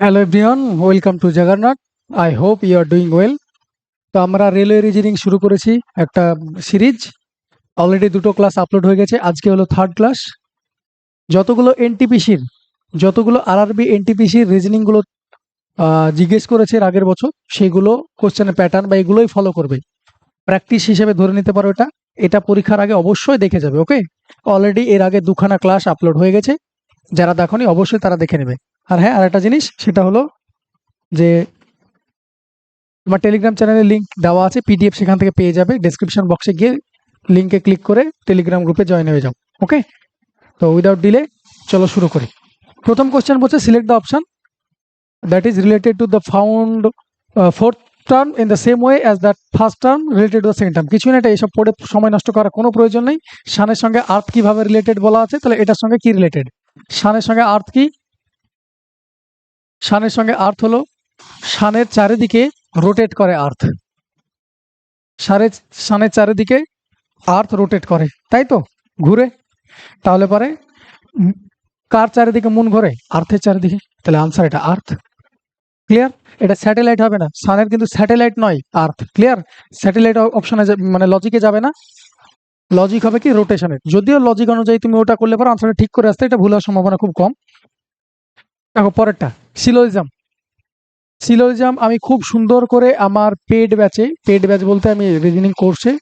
Hello everyone, welcome to Jagannath. I hope you are doing well. তো আমরা railway reasoning শুরু করেছি একটা সিরিজ। অলরেডি দুটো ক্লাস আপলোড হয়ে গেছে, আজকে হলো থার্ড ক্লাস। যতগুলো এনটিপিসির, যতগুলো আরআরবি এনটিপিসির রিজনিংগুলো জিজ্ঞেস করেছে এর আগের বছর, সেগুলো কোশ্চেনের প্যাটার্ন বা এগুলোই ফলো করবে। প্র্যাকটিস হিসেবে ধরে নিতে পারো এটা। এটা পরীক্ষার আগে অবশ্যই দেখে যাবে, ওকে? অলরেডি এর আগে দুখানা ক্লাস আপলোড হয়ে গেছে, যারা দেখোনি অবশ্যই তারা দেখে নেবে। আর হ্যাঁ, আর একটা জিনিস, সেটা হলো যে তোমার টেলিগ্রাম চ্যানেলের লিংক দেওয়া আছে, পিডিএফ সেখান থেকে পেয়ে যাবে। ডেসক্রিপশন বক্সে গিয়ে লিংকে ক্লিক করে টেলিগ্রাম গ্রুপে জয়েন হয়ে যাও, ওকে? তো উইদাউট ডিলে চলো শুরু করি। প্রথম কোশ্চেন বলছে, select the option that is related to the found fourth term in the same way as that first term related to the second term. কিছু না, এটা এসব পড়ে সময় নষ্ট করার কোনো প্রয়োজন নেই। শানের সঙ্গে আর্থ কিভাবে রিলেটেড বলা আছে, তাহলে এটার সঙ্গে কি রিলেটেড? শানের সঙ্গে আর্থ কি? শানের সঙ্গে আর্থ হলো শানের চারিদিকে রোটেট করে আর্থ। শানের চারিদিকে আর্থ রোটেট করে, তাই তো, ঘুরে। তাহলে পরে কার চারিদিকে মুন ঘোরে? আর্থের চারিদিকে। তাহলে আনসার এটা আর্থ। ক্লিয়ার? এটা স্যাটেলাইট হবে না, সানের কিন্তু স্যাটেলাইট নয়, আর্থ। ক্লিয়ার? স্যাটেলাইট অপশনে মানে লজিকে যাবে না, লজিক হবে কি রোটেশনের। যদিও লজিক অনুযায়ী তুমি ওটা করলে পরে আনসারটা ঠিক করে আসতে, এটা ভুল হওয়ার সম্ভাবনা খুব কম। দেখো পরেরটা, সিলোজিজম। সিলোজিজম আমি খুব সুন্দর করে আমার পেড ব্যাচ বলতে আমি রিজনিং কোর্সে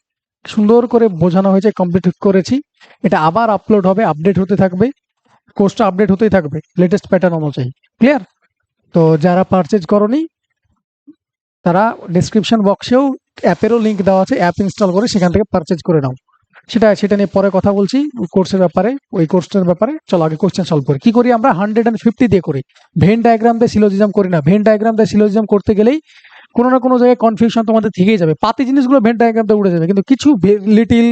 সুন্দর করে বোঝানো হয়েছে, কমপ্লিট করেছি। এটা আবার আপলোড হবে, আপডেট হতে থাকবে, কোর্সটা আপডেট হতেই থাকবে লেটেস্ট প্যাটার্ন অনুযায়ী। ক্লিয়ার? তো যারা পারচেজ করনি তারা ডেসক্রিপশন বক্সেও অ্যাপেরও লিঙ্ক দেওয়া আছে, অ্যাপ ইনস্টল করে সেখান থেকে পারচেজ করে নাও। সেটা নিয়ে পরে কথা বলছি, কোর্সের ব্যাপারে, ওই কোর্সটার ব্যাপারে। চলো আগে কোশ্চেন সলভ করি। কি করি আমরা? 150 দিয়ে করি। ভেন ডায়াগ্রাম দিয়ে সিলোজিজম করি না। ভেন ডায়াগ্রাম দিয়ে সিলোজিজম করতে গেলেই কোনো না কোনো জায়গায় কনফিউশন তোমাদের থেকেই যাবে। পাতি জিনিসগুলো ভেন ডায়াগ্রাম দিয়ে উড়ে যাবে, কিন্তু কিছু লিটিল,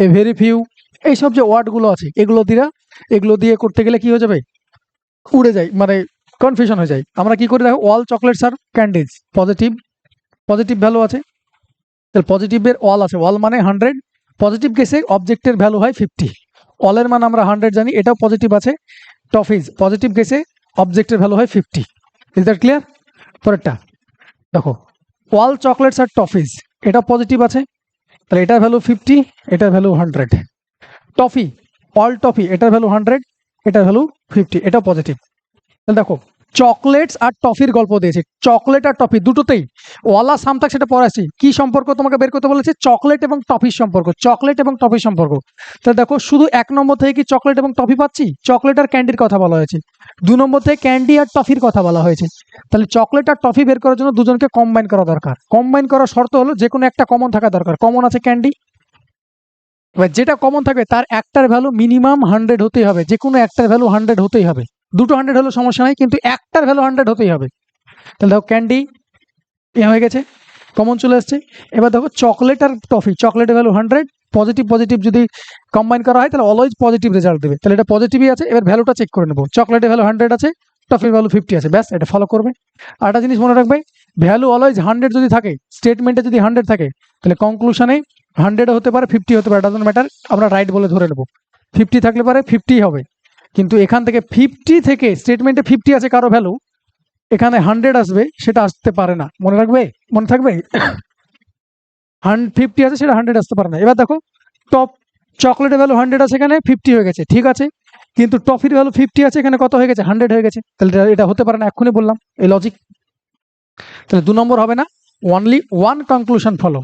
এ ভেরি ফিউ, এইসব যে ওয়ার্ডগুলো আছে এগুলো দিয়ে করতে গেলে কি হয়ে যাবে? উড়ে যায়, মানে কনফিউশন হয়ে যায়। আমরা কি করি দেখো, অল চকলেটস আর ক্যান্ডিজ পজিটিভ, পজিটিভ ভ্যালু আছে। তাহলে পজিটিভের অল আছে, অল মানে 100। পজিটিভ কেসে অবজেক্টের ভ্যালু হয় 50। অলের মান আমরা 100 জানি, এটাও পজিটিভ আছে। টফিজ পজিটিভ কেসে অবজেক্টের ভ্যালু হয় 50। Is that clear? পরেরটা দেখো, অল চকলেটস আর টফিজ, এটা পজিটিভ আছে, তাহলে এটার ভ্যালু 50, এটার ভ্যালু 100। টফি, অল টফি, এটার ভ্যালু 100, এটার ভ্যালু 50, এটাও পজিটিভ। তাহলে দেখো, চকলেটস আর টফির গল্প দিয়েছে, চকলেট আর টফি দুটোতেই ওয়ালা সামথাক সেটা পড়াচ্ছি। কি সম্পর্ক তোমাকে বের করতে বলেছে? চকলেট এবং টফির সম্পর্ক, চকলেট এবং টফির সম্পর্ক। তাহলে দেখো, শুধু 1 নম্বর থেকে কি চকলেট এবং টফি পাচ্ছি? চকলেট আর ক্যান্ডির কথা বলা হয়েছে। 2 নম্বর থেকে ক্যান্ডি আর টফির কথা বলা হয়েছে। তাহলে চকলেট আর টফি বের করার জন্য দুজনকে কম্বাইন করা দরকার। কম্বাইন করার শর্ত হলো যে কোনো একটা কমন থাকা দরকার। কমন আছে ক্যান্ডি, এবার যেটা কমন থাকবে তার একটার ভ্যালু মিনিমাম 100 হতেই হবে। যে কোনো একটার ভ্যালু 100 হতেই হবে। দুটো 100 হলে সমস্যা নাই, কিন্তু একটার ভ্যালু 100 হতেই হবে। তাহলে দেখো, ক্যান্ডি এ হয়ে গেছে, কমন চলে আসছে। এবার দেখো, চকলেট আর টফি, চকলেটের ভ্যালু 100, পজিটিভ পজিটিভ যদি কম্বাইন করা হয় তাহলে অলওয়েজ পজিটিভ রেজাল্ট দেবে। তাহলে এটা পজিটিভই আছে। এবার ভ্যালুটা চেক করে নেবো, চকলেটের ভ্যালু 100 আছে, টফির ভ্যালু 50 আছে, ব্যাস এটা ফলো করবে। আর একটা জিনিস মনে রাখবে, ভ্যালু অলওয়েজ 100 যদি থাকে, স্টেটমেন্টে যদি 100 থাকে, তাহলে কনক্লুশনে 100 হতে পারে, 50 হতে পারে, ডাজন্ট ম্যাটার, আমরা রাইট বলে ধরে নেবো। 50 থাকলে পারে 50 হবে, কিন্তু এখান থেকে 50 থেকে স্টেটমেন্টে 50 আছে কারো ভ্যালু, এখানে 100 আসবে, সেটা আসতে পারে না। মনে রাখবে, মনে থাকবে। 50 আছে, সেটা 100 আসতে পারে না। এবার দেখো, টপ চকলেটের ভ্যালু 100 আছে, এখানে 50 হয়ে গেছে, ঠিক আছে, কিন্তু টফির ভ্যালু 50 আছে, এখানে কত হয়ে গেছে? 100 হয়ে গেছে। তাহলে এটা হতে পারে না, এক্ষুনি বললাম এই লজিক। তাহলে 2 নম্বর হবে না। Only one conclusion follow,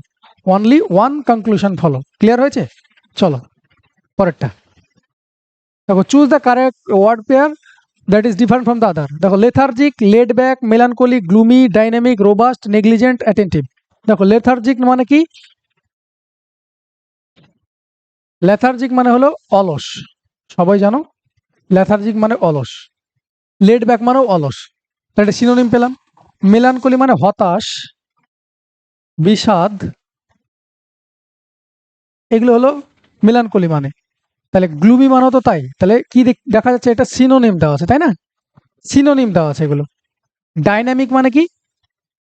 only one conclusion follow. Clear হয়েছে? চলো পরেরটা দেখো, choose the correct word pair that is different from the other. দেখো, lethargic, laid back, melancholy, gloomy, dynamic, robust, negligent, attentive. দেখো, লেথার্জিক মানে কি? লেথার্জিক মানে হলো অলস, সবাই জানো। লেথার্জিক মানে অলস। লেড ব্যাক মানেও অলস, তাহলে একটা সিনোনিম পেলাম। মেলানকোলি মানে হতাশ, বিষাদ, এগুলো হলো মেলানকোলি মানে। তাহলে গ্লুমি মানেও তো তাই। তাহলে কি দেখা যাচ্ছে? এটা সিনোনিম দেওয়া আছে, তাই না? সিনোনিম দেওয়া আছে এগুলো। ডাইনামিক মানে কি?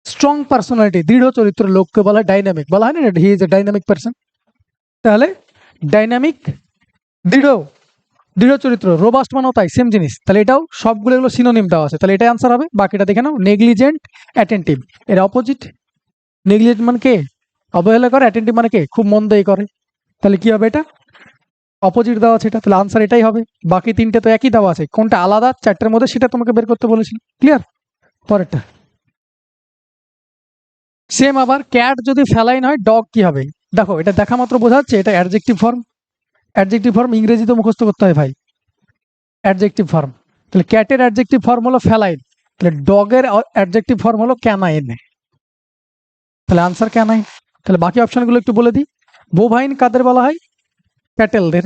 স্ট্রং পার্সোনালিটি, দৃঢ় চরিত্রের লোককে বলা হয় ডাইনামিক, বলা হয় না he is a dynamic person. তাহলে ডাইনামিক, দৃঢ়, দৃঢ় চরিত্র, রোবাস্ট মানেও তাই, সেম জিনিস। তাহলে এটাও সবগুলো এগুলো সিনোনিম দেওয়া আছে, তাহলে এটাই আনসার হবে। বাকিটা দেখে নাও। নেগলিজেন্ট, অ্যাটেন্টিভ, এর অপোজিট। নেগলিজেন্ট মানে কে? অবহেলা করে। অ্যাটেন্টিভ মানে কে? খুব মন দিয়ে করে। তাহলে কি হবে? এটা অপোজিট দেওয়া আছে এটা, তাহলে আনসার এটাই হবে। বাকি তিনটে তো একই দেওয়া আছে, কোনটা আলাদা চারটের মধ্যে সেটা তোমাকে বের করতে বলেছিল। ক্লিয়ার? পরেরটা সেম আবার, ক্যাট যদি ফেলাইন হয় ডগ কি হবে? দেখো এটা দেখা মাত্র বোঝা যাচ্ছে এটা অ্যাডজেক্টিভ ফর্ম। অ্যাডজেক্টিভ ফর্ম ইংরেজিতে মুখস্থ করতে হয় ভাই, অ্যাডজেক্টিভ ফর্ম। তাহলে ক্যাটের অ্যাডজেক্টিভ ফর্ম হলো ফেলাইন, তাহলে ডগের অ্যাডজেক্টিভ ফর্ম হলো ক্যানাইন, তাহলে আনসার ক্যানাইন। তাহলে বাকি অপশনগুলো একটু বলে দিই। বোভাইন কাদের বলা হয়? ক্যাটেলদের।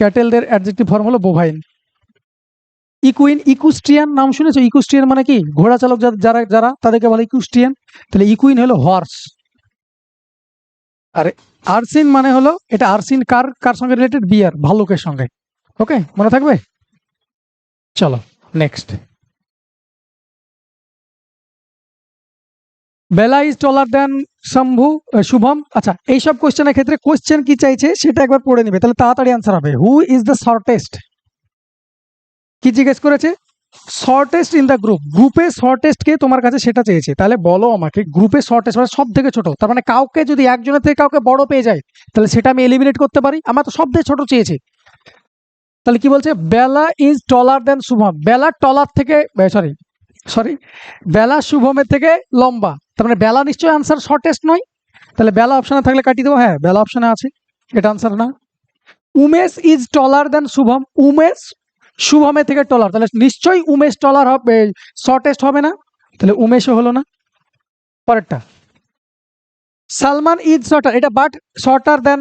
ক্যাটেলদের অ্যাডজেক্টিভ ফর্ম হলো বোভাইন। ইকুইন, ইকুস্ট্রিয়ান নাম শুনেছো? ইকুস্ট্রিয়ান মানে কি? ঘোড়া চালক যারা যারা তাদেরকে বলে ইকুস্ট্রিয়ান। তাহলে ইকুইন হলো হর্স। আর আরসিন মানে হলো, এটা আরসিন কার কার সঙ্গে রিলেটেড? বিয়ার, ভালুকের সঙ্গে। ওকে, মনে থাকবে? চলো নেক্সট। বেলা ইজ টলার দেন শম্ভু, শুভম। আচ্ছা, এইসব কোশ্চেনের ক্ষেত্রে কোশ্চেন কি চাইছে সেটা একবার পড়ে নিবে, তাহলে তাড়াতাড়ি আনসার হবে। Who is the shortest? কি জিজ্ঞেস করেছে? Shortest in the group. গ্রুপে শর্টেস্ট কে তোমার কাছে সেটা চেয়েছে। তাহলে বলো আমাকে, গ্রুপে শর্টেস্ট মানে সব থেকে ছোট, তার মানে কাউকে যদি একজনের থেকে কাউকে বড় পেয়ে যায় তাহলে সেটা আমি এলিমিনেট করতে পারি। আমার তো সব থেকে ছোট চেয়েছে। তাহলে কি বলছে? বেলা ইজ টলার দেন শুভম। বেলা টলার থেকে, সরি সরি, বেলা শুভমের থেকে লম্বা, তার মানে বেলা নিশ্চয়ই আনসার শর্টেস্ট নয়। তাহলে বেলা অপশনে থাকলে কাটিয়ে দেবো। হ্যাঁ, বেলা অপশনে আছে, এটা আনসার না। উমেশ ইজ টলার দেন শুভম। উমেশ শুভমের থেকে টলার, তাহলে নিশ্চয়ই উমেশ টলার হবে, শর্টেস্ট হবে না, তাহলে উমেশও হলো না। পরেরটা সালমান ইজ শর্টার, এটা বাট শর্টার দেন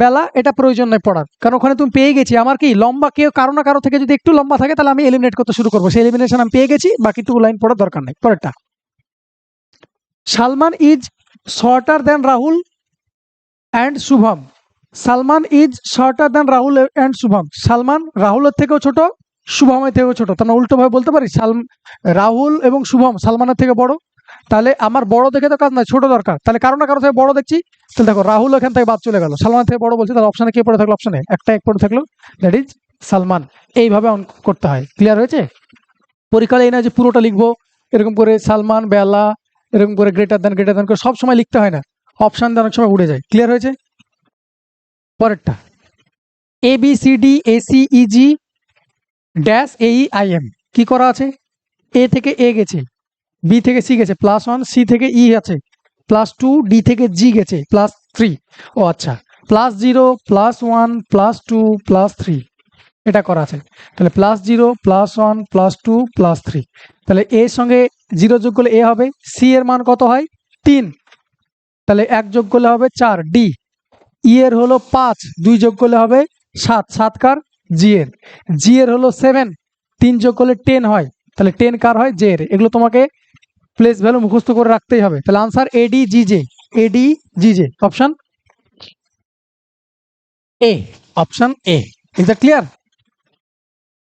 বেলা, এটা প্রয়োজন নয় পড়ার, কারণ ওখানে তুমি পেয়ে গেছি। আমার কি লম্বা কেউ কারো না কারো থেকে যদি একটু লম্বা থাকে তাহলে আমি এলিমিনেট করতে শুরু করবো, সেই এলিমিনেশন আমি পেয়ে গেছি, বাকি টু লাইন পড়ার দরকার নেই। পরেরটা Salman is shorter than Rahul and Shubham. Salman is shorter than Rahul and Shubham. Salman রাহুলের থেকেও ছোট, শুভমের থেকেও ছোট, তার উল্টো ভাবে বলতে পারি রাহুল এবং শুভম সালমানের থেকে বড়। তাহলে আমার বড় দেখে তো কাজ নাই, ছোট দরকার। তাহলে কারো না কারো থেকে বড় দেখছি, তাহলে দেখো রাহুল এখান থেকে বাদ চলে গেল, সালমান থেকে বড় বলছি, তাহলে অপশনে কে পড়ে থাকলো? অপশনে একটা এক পড়ে থাকলো, দ্যাট ইজ সালমান। এইভাবে অন করতে হয়। ক্লিয়ার হয়েছে? পরীক্ষায় এই না যে পুরোটা লিখবো, এরকম করে সালমান বেলা এরকম করে গ্রেটার দেন করে সব সময় লিখতে হয় না, অপশন দিয়ে অনেক সময় উড়ে যায়। ক্লিয়ার হয়েছে? পরেরটা A B C D A C E G dash A E I M কি করা আছে? এ থেকে এ গেছে, বি থেকে সি গেছে +1, সি থেকে ই আছে +2, ডি থেকে জি গেছে +3। ও আচ্ছা, +0 +1 +2 +3 এটা করা আছে। তাহলে +0 +1 +2 +3, তাহলে এর সঙ্গে 0 যোগ করলে এ হবে। সি এর মান কত হয়? 3, তাহলে 1 যোগ করলে হবে 4। ডি ই এর হলো 5, 2 যোগ করলে হবে 7, 7 কার? জি এর। জি এর হলো 7, 3 যোগ করলে 10 হয়, তাহলে 10 কার হয়? জে এর। এগুলো তোমাকে প্লেস ভ্যালু মুখস্থ করে রাখতেই হবে। তাহলে answer A D G J, A D G J, option A, option A. Is that clear?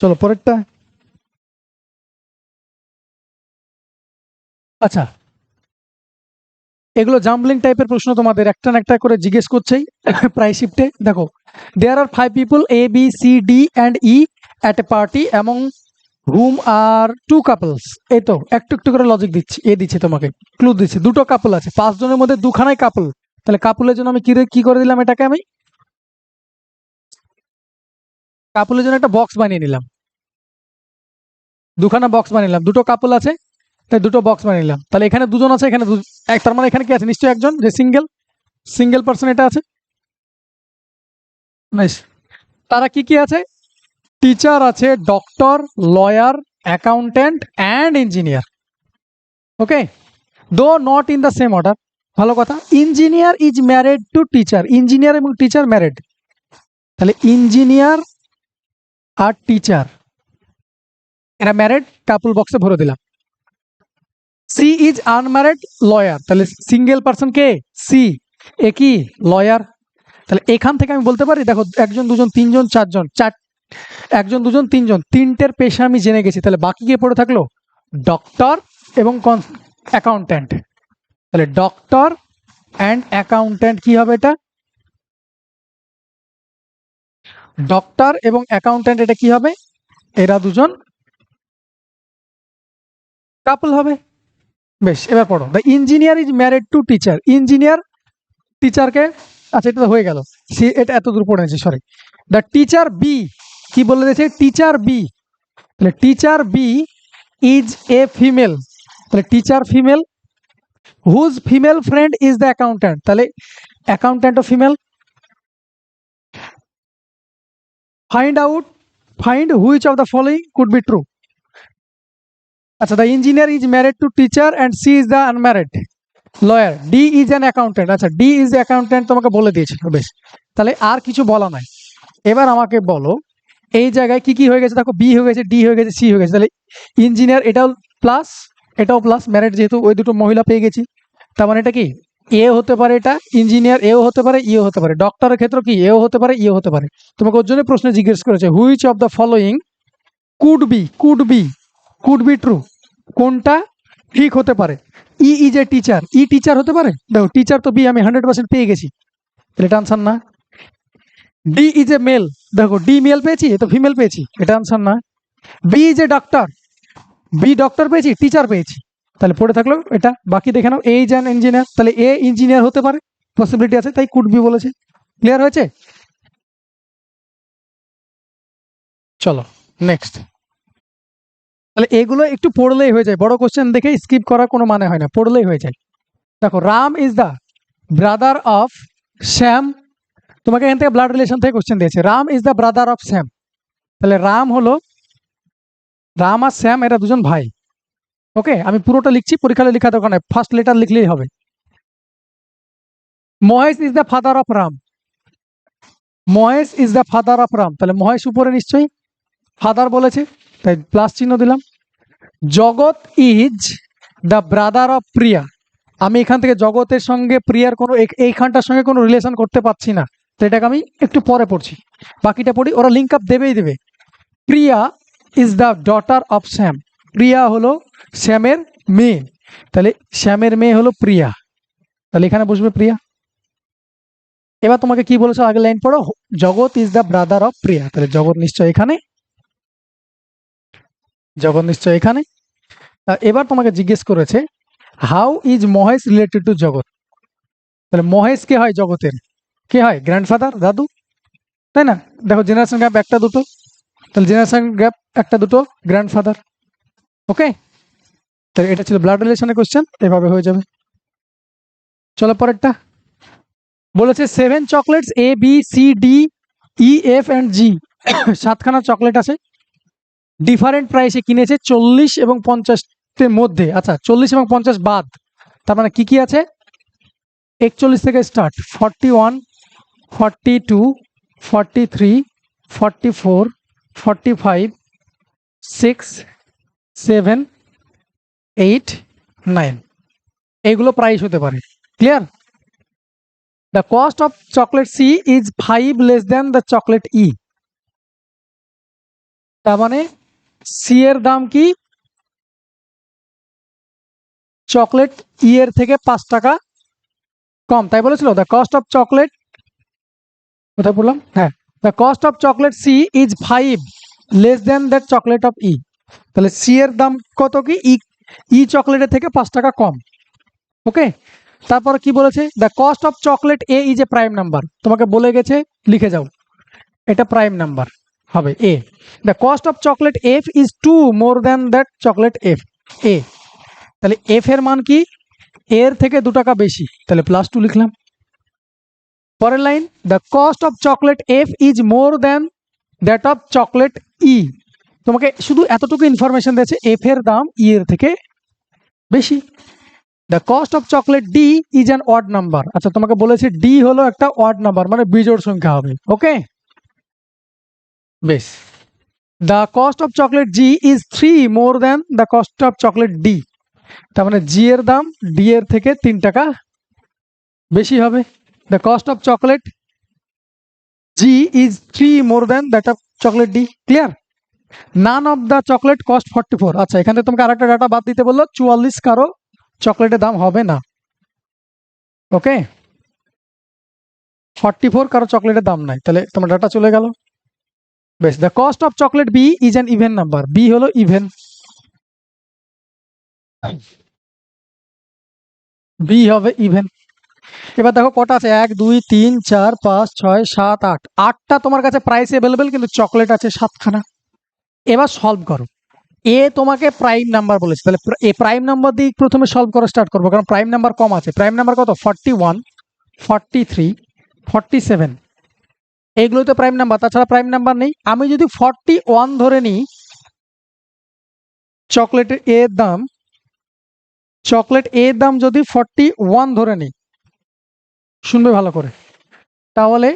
চলো পরেরটা। আচ্ছা, এগুলো জাম্বলিং টাইপের প্রশ্ন, তোমাদের একটা না একটা করে জিজ্ঞেস করছেই প্রায় শিফটে। দেখো, there are 5 people A B C D and E at a party among hmm are 2 couples. এই তো একটু একটু করে লজিক দিচ্ছি, এ দিচ্ছে তোমাকে, ক্লু দিচ্ছে। দুটো কাপল আছে, 5 জনের মধ্যে দুখানাই কাপল, তাহলে কাপলের জন্য আমি কি করে দিলাম এটাকে? আমি কাপলের জন্য একটা বক্স বানিয়ে নিলাম, দুখানা বক্স বানিয়ে নিলাম। দুটো কাপল আছে তাই দুটো বক্স বানিয়ে নিলাম। তাহলে এখানে দুজন আছে, এখানে তার মানে এখানে কি আছে? নিশ্চয়ই একজন, যে সিঙ্গেল সিঙ্গেল পার্সন এটা আছে। নাইস। তারা কি কি আছে? টিচার আছে, doctor, lawyer, accountant and engineer. Okay, do not in the same order. ভালো কথা। Engineer is married to teacher, engineer এবং টিচার ম্যারিড, তাহলে ইঞ্জিনিয়ার আর টিচার এরা ম্যারিড, কাপল বক্সে ভরে দিলাম। সি ইজ আনম্যারিড লয়ার, তাহলে সিঙ্গেল পার্সন কে? সি, এ কি? লয়ার। তাহলে এখান থেকে আমি বলতে পারি, দেখো 1 জন 2 জন 3 জন 4 জন, 1 জন 2 জন 3 জন, তিনটের পেশা আমি জেনে গেছি। তাহলে বাকি গিয়ে পড়ে থাকলো ডক্টর এবং অ্যাকাউন্ট্যান্ট। তাহলে ডক্টর অ্যান্ড অ্যাকাউন্ট্যান্ট কি হবে? এটা ডক্টর এবং অ্যাকাউন্ট্যান্ট এটা কি হবে? এরা দুজন কাপল হবে। বেশ, এবার পড়ো। The engineer is married to teacher. Engineer টিচারকে, আচ্ছা এটা তো হয়ে গেল, এটা এত দূর পড়েছি, সরি। দ্য টিচার বি, কি বলে দিয়েছে? Teacher B. তাহলে teacher B is a female, তাহলে teacher female. Whose female friend is the accountant, তাহলে অ্যাকাউন্ট্যান্টও female. Find which of the following could be true. আচ্ছা, the engineer is married to teacher and C is the unmarried lawyer. D is an accountant. আচ্ছা, D is accountant তোমাকে বলে দিয়েছিল। বেশ, তাহলে আর কিছু বলা নাই। এবার আমাকে বলো এই জায়গায় কি কি হয়ে গেছে? দেখো, বি হয়ে গেছে, ডি হয়ে গেছে, সি হয়ে গেছে। তাহলে ইঞ্জিনিয়ার এটাও প্লাস, এটাও প্লাস, ম্যারিড যেহেতু ওই দুটো মহিলা পেয়ে গেছি। তার মানে এটা কি এ হতে পারে, এটা ইঞ্জিনিয়ার এও হতে পারে, ইও হতে পারে। ডক্টরের ক্ষেত্রে কি এও হতে পারে, ইও হতে পারে। তোমাকে ওর জন্য প্রশ্ন জিজ্ঞেস করেছে which of the following could be true, কোনটা ঠিক হতে পারে। E is a teacher, E teacher হতে পারে? দেখো টিচার তো বি আমি 100% পেয়ে গেছি, তাহলে এটা আনসার না। ডি ইজ এ মেল, দেখো ডি মেল পেয়েছি, এ তো ফিমেল পেয়েছি, এটা আনসার না। B is a doctor, B doctor পেয়েছি, টিচার পেয়েছি, তাহলে পড়ে থাকলো এটা। বাকি দেখে নাও, এ ইজ অ্যান ইঞ্জিনিয়ার, তাহলে এ ইঞ্জিনিয়ার হতে পারে, পসিবিলিটি আছে, তাই কুড বি বলেছে। ক্লিয়ার হয়েছে? চলো নেক্সট। তাহলে এগুলো একটু পড়লেই হয়ে যায়, বড় কোশ্চেন দেখে স্কিপ করার কোনো মানে হয় না, পড়লেই হয়ে যায়। দেখো, Ram is the brother of Shyam. তোমাকে এখান থেকে ব্লাড রিলেশন থেকে কোশ্চেন দিয়েছে। Ram is the brother of Shyam, তাহলে রাম আর শ্যাম এরা দুজন ভাই। ওকে, আমি পুরোটা লিখছি, পরীক্ষায় লেখা দরকার নাই, ফার্স্ট লেটার লিখলেই হবে। Mahesh is the father of Ram, Mahesh is the father of Ram, তাহলে মহেশ উপরে নিশ্চয়ই ফাদার বলেছে, তাই প্লাস চিহ্ন দিলাম। জগৎ ইজ দ্য ব্রাদার অফ প্রিয়া, আমি এখান থেকে জগতের সঙ্গে প্রিয়ার কোনো এইখানটার সঙ্গে কোনো রিলেশন করতে পারছি না, তো এটাকে আমি একটু পরে পড়ছি, বাকিটা পড়ি, ওরা লিঙ্ক আপ দেবেই দেবে। প্রিয়া ইজ দ্য ডটার অফ শ্যাম, প্রিয়া হলো শ্যামের মেয়ে, তাহলে শ্যামের মেয়ে হলো প্রিয়া, তাহলে এখানে বসবে প্রিয়া। এবার তোমাকে কি বলেছো, আগে লাইন পড়ো। জগৎ ইজ দ্য ব্রাদার অফ প্রিয়া, তাহলে জগৎ নিশ্চয় এখানে, জগৎ নিশ্চয় এখানে। এবার তোমাকে জিজ্ঞেস করেছে how is Mahesh related to জগৎ, তাহলে মহেশ কে হয় জগতের, কে হয়? গ্র্যান্ডফাদার, দাদু, তাই না? দেখো জেনারেশন গ্যাপ একটা দুটো, তাহলে জেনারেশন গ্যাপ একটা দুটো, গ্র্যান্ডফাদার। ওকে, তাহলে এটা ছিল ব্লাড রিলেশনের কোশ্চেন, এভাবে হয়ে যাবে। চলো পরেরটা। বলেছে 7 chocolates A B C D E F and G, 7খানা চকলেট আছে, ডিফারেন্ট প্রাইসে কিনেছে 40 এবং 50-এর মধ্যে। আচ্ছা, 40 এবং 50 বাদ, তার মানে কি কি আছে? 41 থেকে স্টার্ট, 41, 42, 43, 44, 45, 6, 7, 8, 9, এইগুলো প্রাইস হতে পারে। Clear? The cost of chocolate C is 5 less than the chocolate E, তার মানে সি এর দাম কি চকলেট ই এর থেকে 5 টাকা কম, তাই বলেছিল। দ্য কস্ট অফ চকলেট, কোথায় বললাম, হ্যাঁ, the cost of chocolate C is 5 less than that chocolate of E, তাহলে সি এর দাম কত কি ই চকলেটের থেকে 5 টাকা কম। ওকে, তারপর কি বলেছে? The cost of chocolate A is a prime number, তোমাকে বলে গেছে লিখে যাও, এটা প্রাইম নাম্বার হবে A. The cost of chocolate F is 2 more than that chocolate F A, তাহলে এফ এর মান কি এর থেকে 2 টাকা বেশি, তাহলে +2 লিখলাম। পরের line, the cost of chocolate F is more than that of chocolate E, তোমাকে শুধু এতটুকু ইনফরমেশন দিয়েছে এফ এর দাম ই এর থেকে বেশি। The cost of chocolate D is an odd number, আচ্ছা তোমাকে বলেছে ডি হলো একটা অড নাম্বার, মানে বিজোড় সংখ্যা হবে। ওকে, বেশ। The cost of chocolate G is 3 more than the cost of chocolate D, তার মানে জি এর দাম ডি এর থেকে 3 টাকা বেশি হবে। The cost of chocolate G is 3 more than that of chocolate D. Clear? None of the chocolate cost 44, আচ্ছা এখান থেকে তোমাকে আরেকটা ডাটা বাদ দিতে বললো, 44 কারো চকলেটের দাম হবে না। ওকে, 44 কারো চকলেটের দাম নাই, তাহলে তোমার ডাটা চলে গেল। বেশ, the cost of chocolate B is an even number, B হলো ইভেন, বি হবে ইভেন। এবার দেখো কটা আছে, 1 2 3 4 5 6 7 8, আটটা তোমার কাছে প্রাইস অ্যাভেলেবেল, কিন্তু চকলেট আছে 7খানা। এবার সলভ করো। এ তোমাকে প্রাইম নাম্বার বলেছে, তাহলে এ প্রাইম নাম্বার দিয়ে প্রথমে সলভ করা স্টার্ট করবো, কারণ প্রাইম নাম্বার কম আছে। প্রাইম নাম্বার কত? 41, 43, 47, এগুলো তো প্রাইম নাম্বার, তাছাড়া প্রাইম নাম্বার নেই। আমি যদি 41 ধরে নিই, চকলেটের এর দাম, চকলেট এর দাম যদি 41 ধরে নিই, শুনবে ভালো করে, তাহলে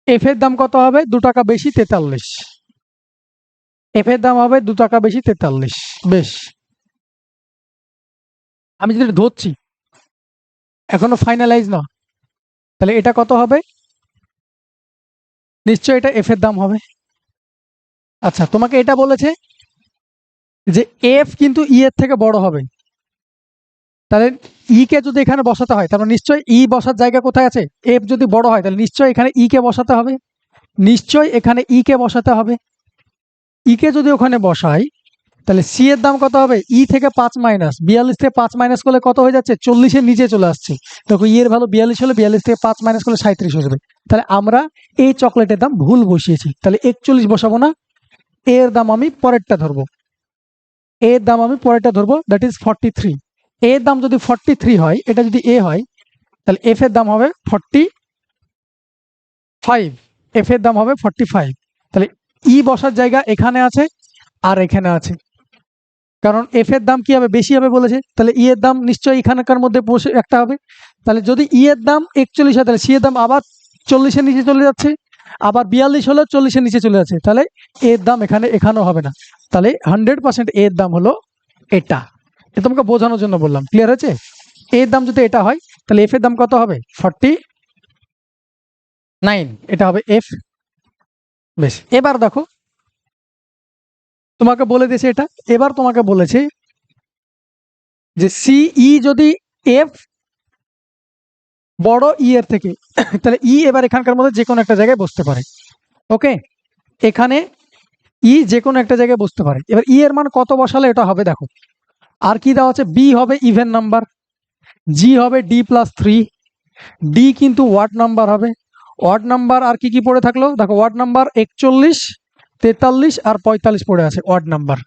এফ এর দাম কত হবে? 2 টাকা বেশি, 43। এফ এর দাম হবে 2 টাকা বেশি, 43। বেশ, আমি যেটা ধরছি এখনো ফাইনালাইজ না, তাহলে এটা কত হবে? নিশ্চয় এটা এফ এর দাম হবে। আচ্ছা, তোমাকে এটা বলেছে যে এফ কিন্তু ই এর থেকে বড় হবে, তাহলে ই কে যদি এখানে বসাতে হয়, তাহলে নিশ্চয়ই ই বসার জায়গা কোথায় আছে? এফ যদি বড় হয়, তাহলে নিশ্চয়ই এখানে ই কে বসাতে হবে, নিশ্চয়ই এখানে ই কে বসাতে হবে। ই কে যদি ওখানে বসাই, তাহলে সি এর দাম কত হবে? ই থেকে 5 মাইনাস, 42 থেকে 5 মাইনাস করলে কত হয়ে যাচ্ছে? 40-এর নিচে চলে আসছে। দেখো ই এর ভ্যালু 42 হলে 42 থেকে 5 মাইনাস করলে 37 হয়ে যাবে। তাহলে আমরা এই চকলেটের দাম ভুল বসিয়েছি, তাহলে 41 বসাবো না, এর দাম আমি পরেরটা ধরবো, এর দাম আমি পরেরটা ধরবো, দ্যাট ইজ 43। এর দাম যদি 43 হয়, এটা যদি এ হয়, তাহলে এফ এর দাম হবে 45, এফ এর দাম হবে 45। তাহলে ই বসার জায়গা এখানে আছে আর এখানে আছে, কারণ এফ এর দাম কি হবে? বেশি হবে বলেছে, তাহলে ই এর দাম নিশ্চয়ই এখানকার মধ্যে বসে একটা হবে। তাহলে যদি ই এর দাম 41 হয়, তাহলে সি এর দাম আবার 40-এর নিচে চলে যাচ্ছে, আবার 42 হলে 40-এর নিচে চলে যাচ্ছে, তাহলে এর দাম এখানেও হবে না। তাহলে 100% এর দাম হলো এটা। এটা তোমাকে বোঝানোর জন্য বললাম, ক্লিয়ার হয়েছে? এর দাম যদি এটা হয়, তাহলে এফ এর দাম কত হবে? 49, এটা হবে এফ। বেশ, এবার দেখো তোমাকে বলে দিয়েছে এটা, এবার তোমাকে বলেছে যে সিই যদি এফ বড় ই এর থেকে, তাহলে ই এবার এখানকার মধ্যে যে কোনো একটা জায়গায় বসতে পারে। ওকে, এখানে ই যে কোনো একটা জায়গায় বসতে পারে। এবার ই এর মান কত বসালে এটা হবে? দেখো, আর কি দেওয়া আছে? বি হবে ইভেন নাম্বার, জি হবে D+3, ডি কিন্তু ওয়ার্ড নাম্বার হবে। ওয়ার্ড নাম্বার আর কি কি পড়ে থাকলো? দেখো, ওয়ার্ড নাম্বার 41, 43 আর 45 পড়ে আছে, ওয়ার্ড নাম্বার,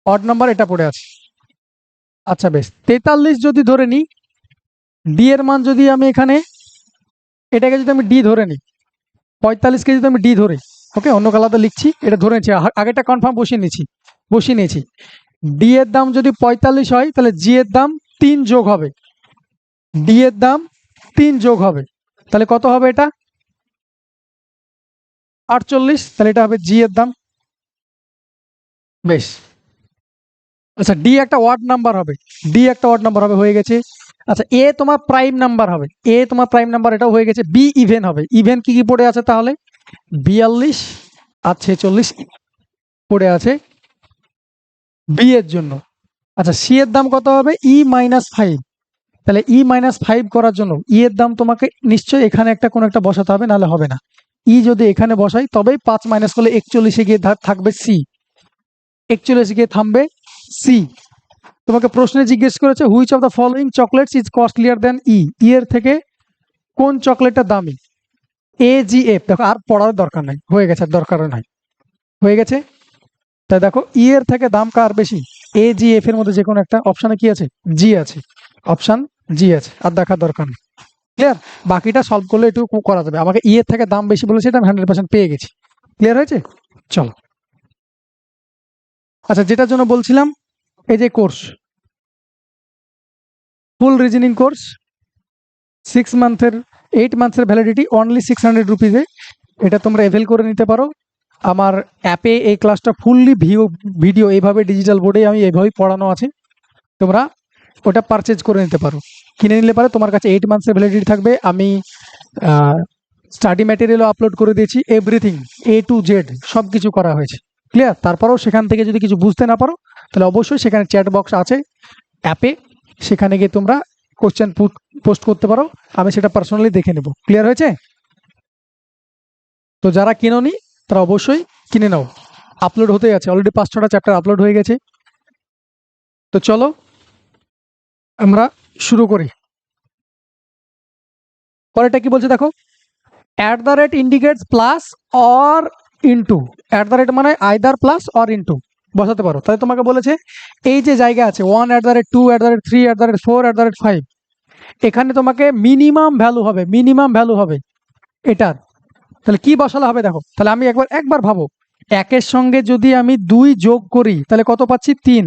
ওয়ার্ড নাম্বার এটা পড়ে আছে। আচ্ছা বেশ, 43 যদি ধরে নিই, ডি এর মান যদি আমি এখানে, এটাকে যদি আমি ডি ধরে নিই, 45কে যদি আমি ডি ধরি, ওকে, অন্য কালারটা লিখছি, এটা ধরে নিচ্ছি, আগেটা কনফার্ম বসিয়ে নিয়েছি। ডি এর দাম যদি 45 হয়, তাহলে জি এর দাম 3 যোগ হবে, ডি এর দাম 3 যোগ হবে, তাহলে কত হবে? এটা 48, তাহলে এটা হবে জি এর দাম। বেশ, আচ্ছা, ডি একটা ওয়ার্ড নাম্বার হবে, ডি একটা ওয়ার্ড নাম্বার হবে, হয়ে গেছে। আচ্ছা, এ তোমার প্রাইম নাম্বার হবে, এ তোমার প্রাইম নাম্বার, এটাও হয়ে গেছে। বি ইভেন হবে, ইভেন কি কি পড়ে আছে তাহলে? 42 আর 46 পড়ে আছে বি এর জন্য। আচ্ছা, সি এর দাম কত হবে? E-5, তাহলে E-5 করার জন্য ই এর দাম তোমাকে নিশ্চয়ই এখানে একটা কোনো একটা বসাতে হবে, নাহলে হবে না। ই যদি এখানে বসাই, তবেই 5 মাইনাস করলে 41-এ গিয়ে থাকবে সি, 41 গিয়ে থামবে সি। তোমাকে প্রশ্নে জিজ্ঞেস করেছে which of the following chocolates is costlier than E, E এর থেকে কোন চকলেটটা দামি? এ জি এফ, দেখো আর পড়ার দরকার নাই, হয়ে গেছে, দরকার নাই, হয়ে গেছে। তাই দেখো, ই এর থেকে দাম কার বেশি? এ জি এফ এর মধ্যে যে কোনো একটা অপশানে কি আছে? জি আছে, অপশান জি আছে, আর দেখার দরকার নেই। ক্লিয়ার? বাকিটা সলভ করলে একটু করা যাবে। আমাকে ই এর থেকে দাম বেশি বলেছে, এটা আমি 100% পেয়ে গেছি। ক্লিয়ার হয়েছে? চলো, আচ্ছা, যেটার জন্য বলছিলাম, এই যে কোর্স, ফুল রিজনিং কোর্স, 8 মান্থের ভ্যালিডিটি, অনলি 600 রুপিজে, এটা তোমরা এভেল করে নিতে পারো। আমার অ্যাপে এই ক্লাসটা ফুললি ভিডিও এইভাবে ডিজিটাল বোর্ডে আমি এইভাবেই পড়ানো আছে, তোমরা ওটা পারচেজ করে নিতে পারো, কিনে নিলে পারে। তোমার কাছে 8 মান্থসের ভ্যালিডিটি থাকবে। আমি স্টাডি ম্যাটেরিয়ালও আপলোড করে দিয়েছি, এভরিথিং A to Z সব কিছু করা হয়েছে। ক্লিয়ার? তারপরেও সেখান থেকে যদি কিছু বুঝতে না পারো, তাহলে অবশ্যই সেখানে চ্যাট বক্স আছে অ্যাপে, সেখানে গিয়ে তোমরা কোশ্চেন পোস্ট করতে পারো, আমি সেটা পার্সোনালি দেখে নেব। ক্লিয়ার হয়েছে? তো যারা কিনোনি তারা অবশ্যই কিনে নাও, আপলোড হতে আছে, অলরেডি 5-6টা চ্যাপ্টার আপলোড হয়ে গেছে। তো চলো আমরা শুরু করি। পরেরটা কি বলছে দেখো, at the rate indicates plus or into. At the rate মানে আইদার প্লাস অর ইনটু বসাতে পারো। তাই তোমাকে বলেছে এই যে জায়গা আছে 1 @2 @3 @4 5, এখানে তোমাকে মিনিমাম ভ্যালু হবে, মিনিমাম ভ্যালু হবে এটার। তাহলে কি বসালে হবে দেখো, তাহলে আমি একবার ভাবো, একের সঙ্গে যদি আমি 2 যোগ করি তাহলে কত পাচ্ছি 3,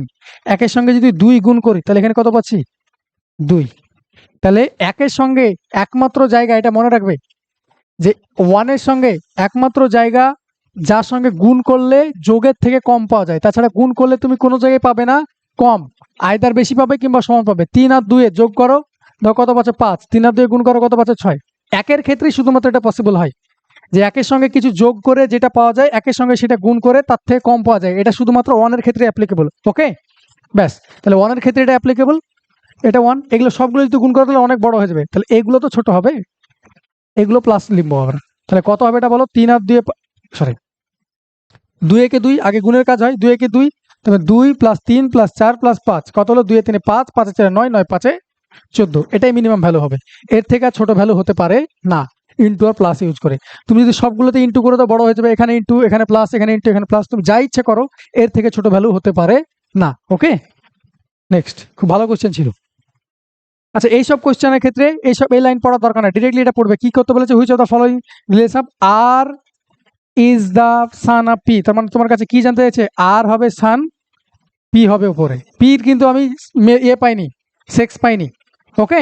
একের সঙ্গে যদি 2 গুণ করি তাহলে এখানে কত পাচ্ছি 2। তাহলে একের সঙ্গে একমাত্র জায়গা, এটা মনে রাখবে যে 1 এর সঙ্গে একমাত্র জায়গা যার সঙ্গে গুণ করলে যোগের থেকে কম পাওয়া যায়, তাছাড়া গুণ করলে তুমি কোনো জায়গায় পাবে না কম, আইদার বেশি পাবে কিংবা সমান পাবে। 3 আর 2 যোগ করো, ধরো কত পাচ্ছে 5, 3 আর 2 গুণ করো কত পাচ্ছে 6। একের ক্ষেত্রেই শুধুমাত্র এটা পসিবল হয় যে একের সঙ্গে কিছু যোগ করে যেটা পাওয়া যায় একের সঙ্গে সেটা গুণ করে তার থেকে কম পাওয়া যায়, এটা শুধুমাত্র 1 এর ক্ষেত্রে অ্যাপ্লিকেবল। ওকে, ব্যাস, তাহলে 1 এর ক্ষেত্রে এটা অ্যাপ্লিকেবল, এটা 1। এগুলো সবগুলো যদি গুণ করে তাহলে অনেক বড় হয়ে যাবে, তাহলে এগুলো তো ছোট হবে, এগুলো প্লাস লিখবো আমরা। তাহলে কত হবে এটা বলো, 3 আর 2 সরি 2 একে 2, আগে গুণের কাজ হয়, 2 একে 2, তবে 2 + 3 + 4 + 5 কত হলো, 2 এ 3 5, 5 এ 4 9, 9 5 এ 14, এটাই মিনিমাম ভ্যালু হবে। এর থেকে আর ছোট ভ্যালু হতে পারে না ইনটু আর প্লাস ইউজ করে। তুমি যদি সবগুলোতে ইনটু করে তো বড় হয়ে যাবে, এখানে ইনটু এখানে প্লাস এখানে ইনটু এখানে প্লাস, তুমি যা ইচ্ছে করো, এর থেকে ছোট ভ্যালু হতে পারে না। ওকে, নেক্সট, খুব ভালো কোশ্চেন ছিল। আচ্ছা, এইসব কোশ্চেনের ক্ষেত্রে এই লাইন পড়ার দরকার নাই, ডিরেক্টলি এটা পড়বে। কি করতে বলেছে, which of the following relation are is the son of P. তার মানে তোমার কাছে কি জানতে চাইছে, আর হবে সান, পি হবে উপরে। পির কিন্তু আমি পাইনি, সেক্স পাইনি। Okay,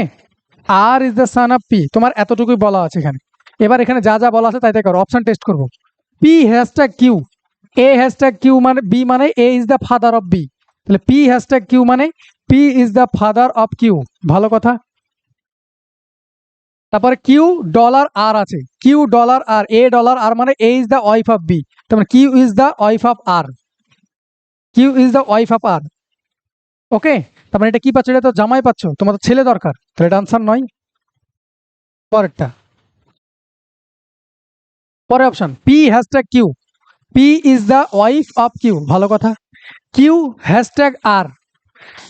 R is the son of P, তোমার এতটুকুই বলা আছে এখানে। এবার এখানে যা যা বলা আছে তাই তাই করো, অপশন টেস্ট করবো। P hashtag Q, A hashtag Q মানে বি মানে A is the father of B, তাহলে পি হ্যাশট্যাগ কিউ মানে P is the father of Q, ভালো কথা। তারপরে কিউ ডলার আর আছে, Q dollar R, A dollar R মানে A is the wife of B, তার মানে Q is the wife of R, Q is the wife of R. Okay, তার মানে এটা কি পাচ্ছ, এটা তো জামাই পাচ্ছ, তোমার তো ছেলে দরকার, তাহলে এটা আনসার নয়। পরেরটা, পরে option P hashtag Q, P is the wife of Q, ভালো কথা। Q hashtag R,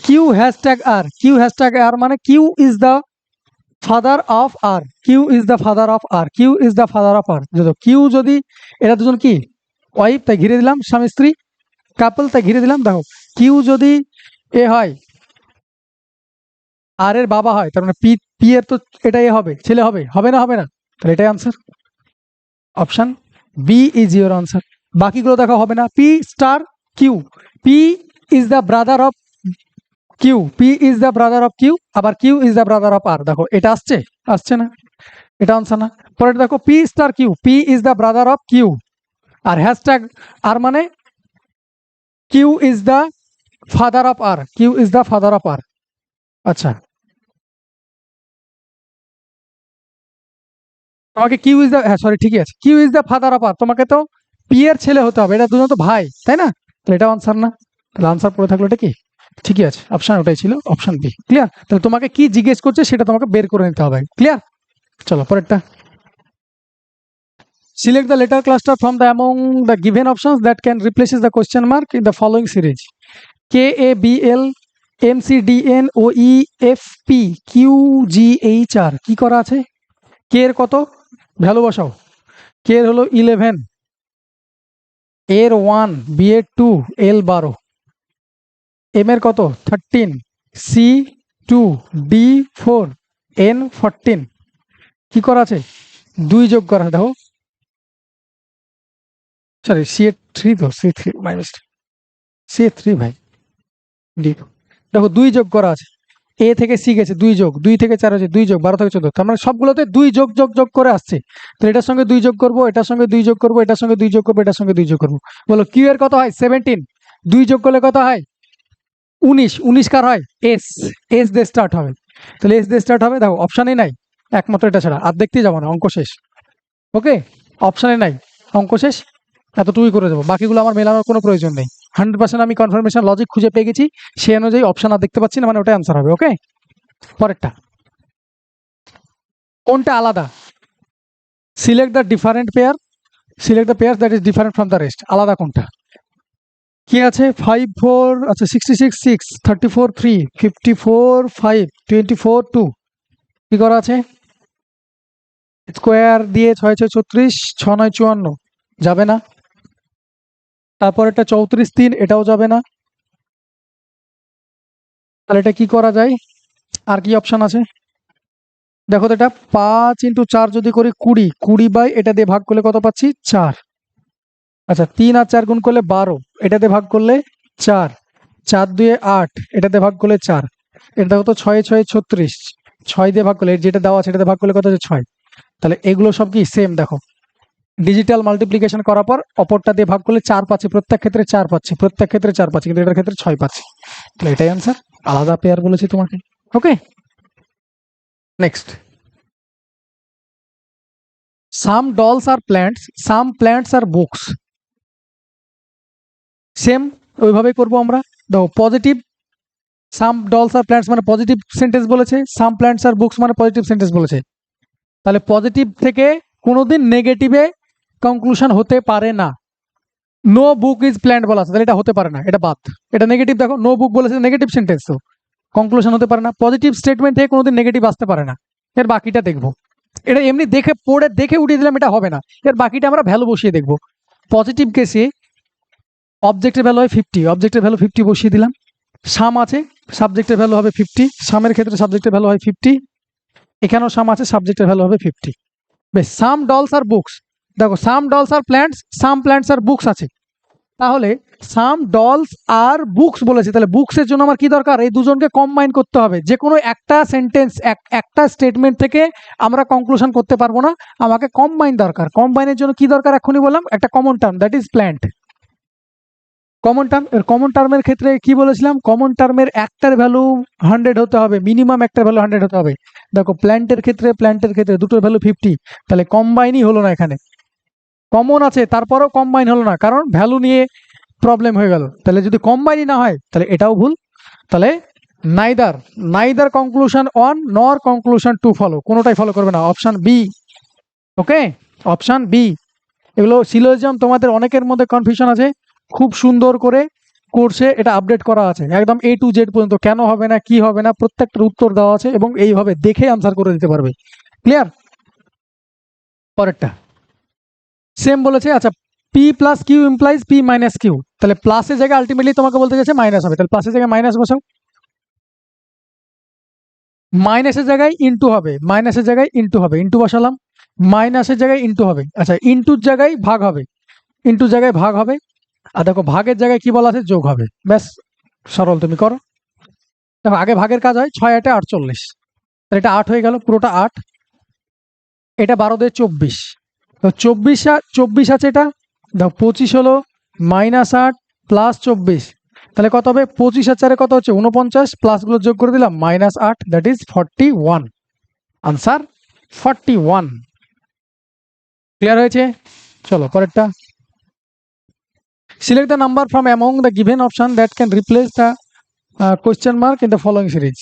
Q hashtag R, Q hashtag R মানে Q is the father of R, Q is the father of R, Q is the father of R. যদি Q যদি, এরা দুজন কি wife তাই ঘিরে দিলাম, স্বামী স্ত্রী কাপল তাই ঘিরে দিলাম। দেখো কিউ যদি এ হয়, আর এর বাবা হয়, তার মানে পি, পি এর তো এটা এ হবে, ছেলে হবে, হবে না, হবে না, তাহলে এটাই answer, option B is your answer. বাকিগুলো দেখো হবে না, P star Q, P is the brother of Q, P is the brother of Q, আবার Q is the brother of R, দেখো এটা আসছে, আসছে না, এটা আনসার না। পরে দেখো P star Q, P is the brother of Q, R hashtag R মানে Q is the father of R, Q is the father of R. আচ্ছা, তোমাকে কিউ ইজ দ্য, হ্যাঁ সরি ঠিকই আছে, Q is the father of R, তোমাকে তো P এর ছেলে হতে হবে, এটা দুজন তো ভাই তাই না, তাহলে এটা আনসার না, তাহলে আনসার পড়ে থাকলো এটা কি, ঠিকই আছে, অপশন ওটাই ছিল, অপশন বি। ক্লিয়ার, তাহলে তোমাকে কি জিজ্ঞেস করছে সেটা তোমাকে বের করে নিতে হবে। ক্লিয়ার, চলো পরেরটা। Select the letter cluster from the among the given options that can replaces the question mark in the following series. K A B L M C D N O E F P Q G H R, কি করা আছে, কে এর কত value বসাও, কে এর হলো 11, এর 1, B এর 2, এল 12, এম এর কত 13, সি 2, ডি 4, এন 14, কি করা আছে 2 যোগ করা, দেখো সরি সি এর 3, তো সি 3 মাইনাস সি এর 3 ভাই, ডি দেখো 2 যোগ করা আছে, এ থেকে সি গেছে 2 যোগ, 2 থেকে 4 হচ্ছে 2 যোগ, 12 থেকে 14, তার মানে সবগুলোতে 2 যোগ যোগ যোগ করে আসছে। তো এটার সঙ্গে 2 যোগ করবো, এটার সঙ্গে 2 যোগ করবো, এটার সঙ্গে 2 যোগ করবো, এটার সঙ্গে 2 যোগ করবো, বলো কিউ এর কত হয় 17, 2 যোগ করলে কত হয় 19, 19 কার হয় এস, এস দিয়ে স্টার্ট হবে, তাহলে এস দিয়ে স্টার্ট হবে। দেখো অপশানই নাই একমাত্র এটা ছাড়া, আর দেখতেই যাবো না, অঙ্ক শেষ। ওকে, অপশানে নাই, অঙ্ক শেষ, এতটুকুই করে দেবো, বাকিগুলো আমার মেলানোর কোনো প্রয়োজন নেই। 100% আমি কনফার্মেশন লজিক খুঁজে পেয়ে গেছি, সে অনুযায়ী অপশন আর দেখতে পাচ্ছি না, মানে ওটাই আনসার হবে। ওকে, পরেরটা, কোনটা আলাদা, select the different pair, select the pair that is different from the rest, আলাদা কোনটা কি আছে? 5 4, আচ্ছা 66 6, 34 3, 54 5, 24 2 কি করা আছে? স্কোয়ার দিয়ে 6 6 36, 6 9 54 যাবে না। তারপর এটা 34 3, এটাও যাবে না। তাহলে এটা কি করা যায়? আর কি অপশন আছে দেখো তো, এটা 5 × 4 যদি করি 20, 20 বাই এটা দিয়ে ভাগ করলে কত পাচ্ছি? 4। আচ্ছা 3 আর 4 গুণ করলে 12, এটা দিয়ে ভাগ করলে 4, 4 2 8, এটা দিয়ে ভাগ করলে 4, এটা দেখো তো 6 6 36, 6 দিয়ে ভাগ করলে যেটা দেওয়া আছে এটাতে ভাগ করলে কত হচ্ছে? 6। তাহলে এগুলো সব কি সেম? দেখো ডিজিটাল মাল্টিপ্লিকেশন করার পর অপরটা দিয়ে ভাগ করলে 4 পাচ্ছি, প্রত্যেক ক্ষেত্রে 4 পাচ্ছি, প্রত্যেক ক্ষেত্রে 4 পাচ্ছি, কিন্তু এটার ক্ষেত্রে 6 পাচ্ছি। তাহলে এটাই আনসার, আলাদা পেয়ার বলেছি তোমাকে। Okay, next. Some dolls are plants, some plants are books. Same ওইভাবেই করবো আমরা। দেখো positive, some dolls are plants মানে পজিটিভ সেন্টেন্স বলেছে, সাম প্ল্যান্টস আর বুকস মানে পজিটিভ সেন্টেন্স বলেছে। তাহলে পজিটিভ থেকে কোনোদিন নেগেটিভে কনক্লুশন হতে পারে না। নো বুক ইজ প্ল্যান্ট বলা আছে, তাহলে এটা হতে পারে না, এটা বাদ। এটা নেগেটিভ, দেখো নো বুক বলেছে, নেগেটিভ সেন্টেন্স, তো কনক্লুশন হতে পারে না। পজিটিভ স্টেটমেন্ট থেকে কোনোদিন নেগেটিভ আসতে পারে না। এর বাকিটা দেখবো, এটা এমনি দেখে পড়ে দেখে উঠিয়ে দিলাম, এটা হবে না। এর বাকিটা আমরা ভ্যালু বসিয়ে দেখবো। পজিটিভ কেসে অবজেক্টের ভ্যালু হয় 50, অবজেক্টের ভ্যালু 50 বসিয়ে দিলাম। সাম আছে, সাবজেক্টের ভ্যালু হবে 50, সামের ক্ষেত্রে সাবজেক্টের ভ্যালু হয় 50, এখানেও সাম আছে, সাবজেক্টের ভ্যালু হবে 50। বেশ, সাম ডলস আর বুকস, দেখো some dolls are plants, some plants are books আছে। তাহলে সাম ডলস আর বুকস বলেছে, তাহলে বুকসের জন্য আমার কি দরকার? এই দুজনকে কম্বাইন করতে হবে। যে কোনো একটা সেন্টেন্স, একটা স্টেটমেন্ট থেকে আমরা কনক্লুশন করতে পারবো না, আমাকে কম্বাইন দরকার। কম্বাইনের জন্য কি দরকার? এখনই বললাম, একটা common term, that is plant. Common term, এর কমন টার্মের ক্ষেত্রে কি বলেছিলাম? কমন টার্মের একটার ভ্যালু 100 হতে হবে, মিনিমাম একটার ভ্যালু 100 হতে হবে। দেখো প্ল্যান্টের ক্ষেত্রে দুটোর ভ্যালু 50, তাহলে কম্বাইনই হলো না এখানে। কমন আছে তারপরেও কম্বাইন হলো না, কারণ ভ্যালু নিয়ে প্রবলেম হয়ে গেল। তাহলে যদি কম্বাইনই না হয় তাহলে এটাও ভুল। তাহলে নাইদার কনক্লুশন ওয়ান নর কনক্লুশন টু ফলো, কোনোটাই ফলো করবে না, অপশন বি। ওকে, অপশন বি। এগুলো সিলোজিজম তোমাদের অনেকের মধ্যে কনফিউশন আছে, খুব সুন্দর করে কোর্সে এটা আপডেট করা আছে, একদম A to Z পর্যন্ত, কেন হবে না, কি হবে না, প্রত্যেকটার উত্তর দেওয়া আছে, এবং এইভাবে দেখে আনসার করে দিতে পারবে। ক্লিয়ার? পরেরটা সেম বলেছে। আচ্ছা, P plus Q implies P minus Q, তাহলে প্লাসের জায়গায় আলটিমেটলি তোমাকে বলতে গেছে মাইনাস হবে, তাহলে প্লাসের জায়গায় মাইনাস বসাও, মাইনাসের জায়গায় ইন্টু হবে, মাইনাসের জায়গায় ইন্টু হবে, ইন্টু বসালাম, মাইনাসের জায়গায় ইন্টু হবে, আচ্ছা ইন্টুর জায়গায় ভাগ হবে, ইন্টুর জায়গায় ভাগ হবে, আর দেখো ভাগের জায়গায় কি বলা আছে? যোগ হবে। ব্যাস, সরল, তুমি করো। দেখো আগে ভাগের কাজ হয়, 6 8 48, তাহলে এটা 8 হয়ে গেল, পুরোটা 8, এটা 12 দিয়ে 24, তো 24 আছে, এটা দেখো 25 হলো, -8 প্লাস 24, তাহলে কত হবে? 25 আর 4 কত হচ্ছে? 49, প্লাসগুলো যোগ করে দিলাম, -8, দ্যাট ইজ 41। আনসার 41। ক্লিয়ার হয়েছে? চলো পরেরটা। Select the number from among the given option that can replace the question mark in the following series.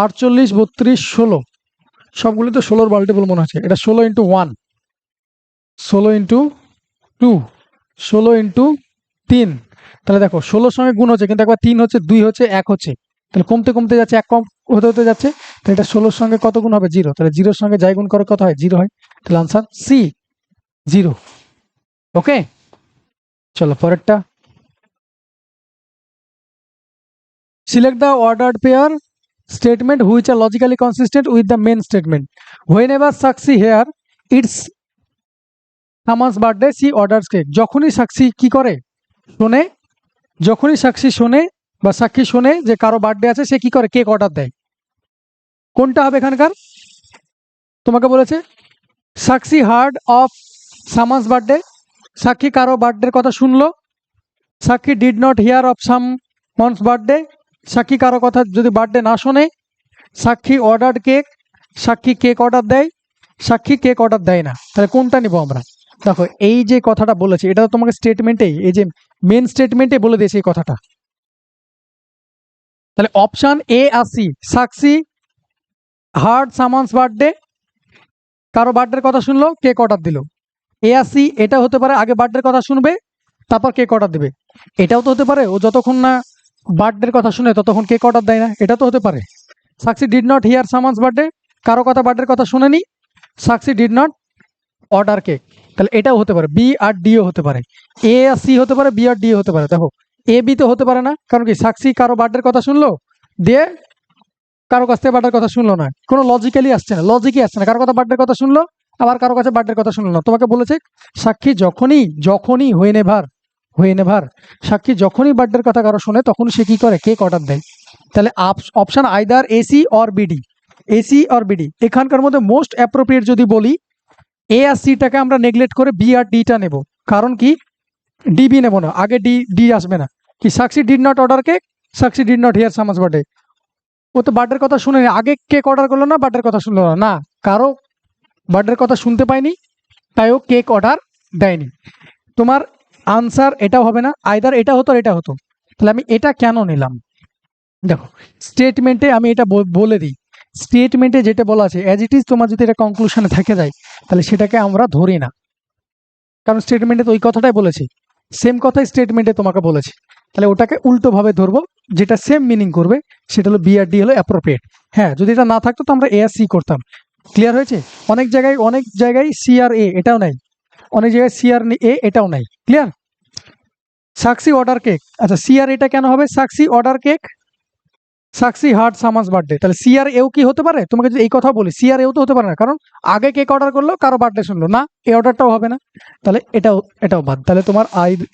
48 32 16, সবগুলো তো 16-র মাল্টিপল মনে হচ্ছে। এটা 16 × 1, 16 × 2, 16 × 3, তাহলে দেখো 16-র সঙ্গে গুণ হচ্ছে, কিন্তু একবার 3 হচ্ছে, 2 হচ্ছে, 1 হচ্ছে, তাহলে কমতে কমতে যাচ্ছে, 1 কম হতে হতে যাচ্ছে, তাহলে এটা 16-র সঙ্গে কত গুণ হবে? 0, তাহলে 0-র সঙ্গে যাই গুণ করে কত হয়? 0 হয়, তাহলে আনসার সি 0। ওকে, চলো পরেরটা। Select the ordered pair statement which are logically consistent with the main statement. Whenever Sakshi here it's someone's birthday, she orders cake. যখনই সাক্ষী কি করে? শোনে, যখনই সাক্ষী শোনে বা সাক্ষী শোনে যে কারো বার্থডে আছে, সে কি করে? কেক অর্ডার দেয়। কোনটা হবে এখানকার? তোমাকে বলেছে সাক্ষী হার্ড অফ সামান্স বার্থডে, সাক্ষী কারো বার্থডের কথা শুনলো। সাক্ষী did not here of someone's birthday, সাক্ষী কারো কথা যদি বার্থডে না শোনে। সাক্ষী অর্ডার্ড কেক, সাক্ষী কেক অর্ডার দেয়, সাক্ষী কেক অর্ডার দেয় না। তাহলে কোনটা নিব আমরা? দেখো এই যে কথাটা বলেছে, এটা তো তোমাকে স্টেটমেন্টেই, এই যে মেন স্টেটমেন্টে বলে দিয়েছে এই কথাটা। তাহলে অপশন এ আসি, সাক্ষী হার্ড সামওয়ানস বার্থডে, কারো বার্থডের কথা শুনলো, কেক অর্ডার দিল। এ আর সি এটা হতে পারে আগে বার্থডের কথা শুনবে তারপর কেক অর্ডার দেবে। এটাও তো হতে পারে ও যতক্ষণ না বার্থডের কথা শুনে ততক্ষণ কেক অর্ডার দেয় না, এটা তো হতে পারে। সাক্ষী did not hear someone's birthday, কারো কথা বার্থডের কথা শুনেনি, সাক্ষী ডিড নট অর্ডার কেক, তাহলে এটাও হতে পারে। বি আর ডিও হতে পারে, এ আর সি হতে পারে, বি আর ডি হতে পারে। দেখো এ বি তো হতে পারে না, কারণ কি সাক্ষী কারো বার্থডের কথা শুনলো দিয়ে কারো কাছ থেকে বার্থডের কথা শুনলো না, কোনো লজিক্যালি আসছে না, লজিকই আসছে না। কারো কথা বার্থডের কথা শুনলো আবার কারো কাছে বার্থডের কথা শুনলো না। তোমাকে বলেছে সাক্ষী যখনই যখনই হয়ে নেভার সাক্ষী যখনই বার্থডের কথা কারো শুনে তখন সে কি করে কেক অর্ডার দেয়। তাহলে option either AC or BD, AC or BD. এখানকার মধ্যে মোস্ট অ্যাপ্রোপ্রিয়েট যদি বলি এ আর সিটাকে আমরা নেগলেক্ট করে বি আর ডিটা নেব। কারণ কি ডিবি নেব না, আগে ডি আসবে না। কি Sakshi did not order cake, Sakshi did not hear someone's birthday, ও তো বার্থডের কথা শুনেনি, আগে কেক অর্ডার করলো না বার্থডের কথা শুনলো না, না কারো বার্থডের কথা শুনতে পাইনি তাই ও কেক অর্ডার দেয়নি। তোমার আনসার এটাও হবে না, আইদার এটা হতো আর এটা হতো। তাহলে আমি এটা কেন নিলাম, দেখো স্টেটমেন্টে আমি এটা বলে দিই, স্টেটমেন্টে যেটা বলা আছে অ্যাজ ইট ইজ তোমার যদি এটা কনক্লুশনে থেকে যায় তাহলে সেটাকে আমরা ধরি না, কারণ স্টেটমেন্টে তো ওই কথাটাই বলেছি, সেম কথাই স্টেটমেন্টে তোমাকে বলেছি। তাহলে ওটাকে উল্টোভাবে ধরবো, যেটা সেম মিনিং করবে সেটা হলো বি আর ডি হলো অ্যাপ্রোপ্রিয়েট। হ্যাঁ যদি এটা না থাকতো তো আমরা এ আর সি করতাম। ক্লিয়ার হয়েছে? অনেক জায়গায় সি আর এ এটাও নাই, অনেক জায়গায় সি আর এ এটাও নাই। ক্লিয়ার? সাক্ষী অর্ডার কেক, আচ্ছা সি আর এটা কেন হবে? সাক্ষী অর্ডার কেক, সাক্ষী হার্ট সামান্স বার্থডে, তাহলে সি আর এও কি হতে পারে? তোমাকে যদি এই কথা বলি সি আর এও তো হতে পারে না, কারণ আগে কেক অর্ডার করলো কারো বার্থডে শুনলো না, এই অর্ডারটাও হবে না। তাহলে এটাও বাদ। তাহলে তোমার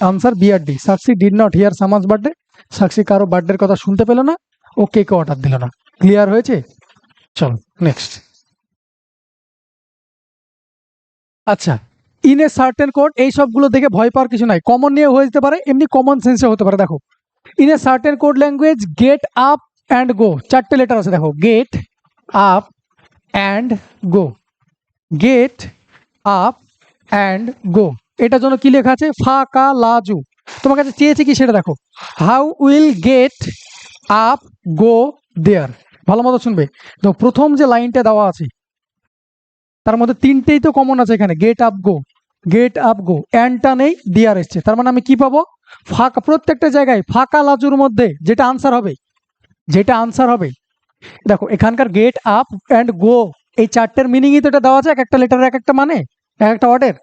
আনসার বি আর ডি, সাক্ষী did not hear someone's birthday, সাক্ষী কারো বার্থডের কথা শুনতে পেলো না, ও কেক অর্ডার দিল না। ক্লিয়ার হয়েছে? চলো নেক্সট। আচ্ছা ইন এ সার্টেন কোড, এই সবগুলো দেখে ভয় পাওয়ার কিছু নাই, কমন নিয়ে হয়ে যেতে পারে, এমনি কমন সেন্সে হতে পারে। দেখো in a certain code language get up and go, চারটে লেটার আছে দেখো, get up and go, get up and go, এটার জন্য কি লেখা আছে? ফা কা লাজু। তোমার কাছে চেয়েছে কি সেটা দেখো, হাউ উইল গেট আপ গো দেয়ার। ভালো মতো শুনবে, তো প্রথম যে লাইনটা দেওয়া আছে তার মধ্যে তিনটেই তো কমন আছে এখানে, গেট আপ গো, গেট আপ গো, অ্যান্ডটা নেই, দেয়ার এসছে, তার মানে আমি কি পাবো? ফাঁকা, প্রত্যেকটা জায়গায় ফাঁকা লাজুর মধ্যে যেটা আনসার হবে দেখো এখানকার গেট আপ অ্যান্ড গো, এই চারটের মিনিংই তো এটা দেওয়া আছে, এক একটা লেটারের এক একটা মানে, এক একটা ওয়ার্ডের।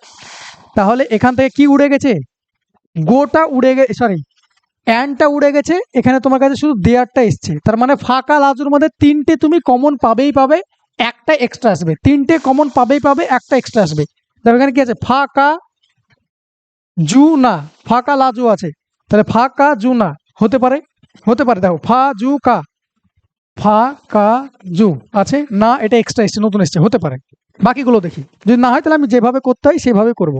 তাহলে এখান থেকে কি উড়ে গেছে? গোটা উড়ে গেছে, সরি অ্যান্ডটা উড়ে গেছে, এখানে তোমার কাছে শুধু দেয়ারটা এসছে। তার মানে ফাঁকা লাজুর মধ্যে তিনটে তুমি কমন পাবেই পাবে, একটা এক্সট্রা আসবে, তিনটে কমন পাবেই পাবে, একটা এক্সট্রা আসবে। দেখো এখানে কি আছে? ফাঁকা জু না, ফাঁকা লাজু আছে, তাহলে ফাঁকা জু না হতে পারে, দেখো ফা জু কা, ফা কা জু আছে না, এটা এক্সট্রা এসছে, নতুন এসছে, হতে পারে। বাকিগুলো দেখি, যদি না হয় তাহলে আমি যেভাবে করতে হয় সেভাবে করব।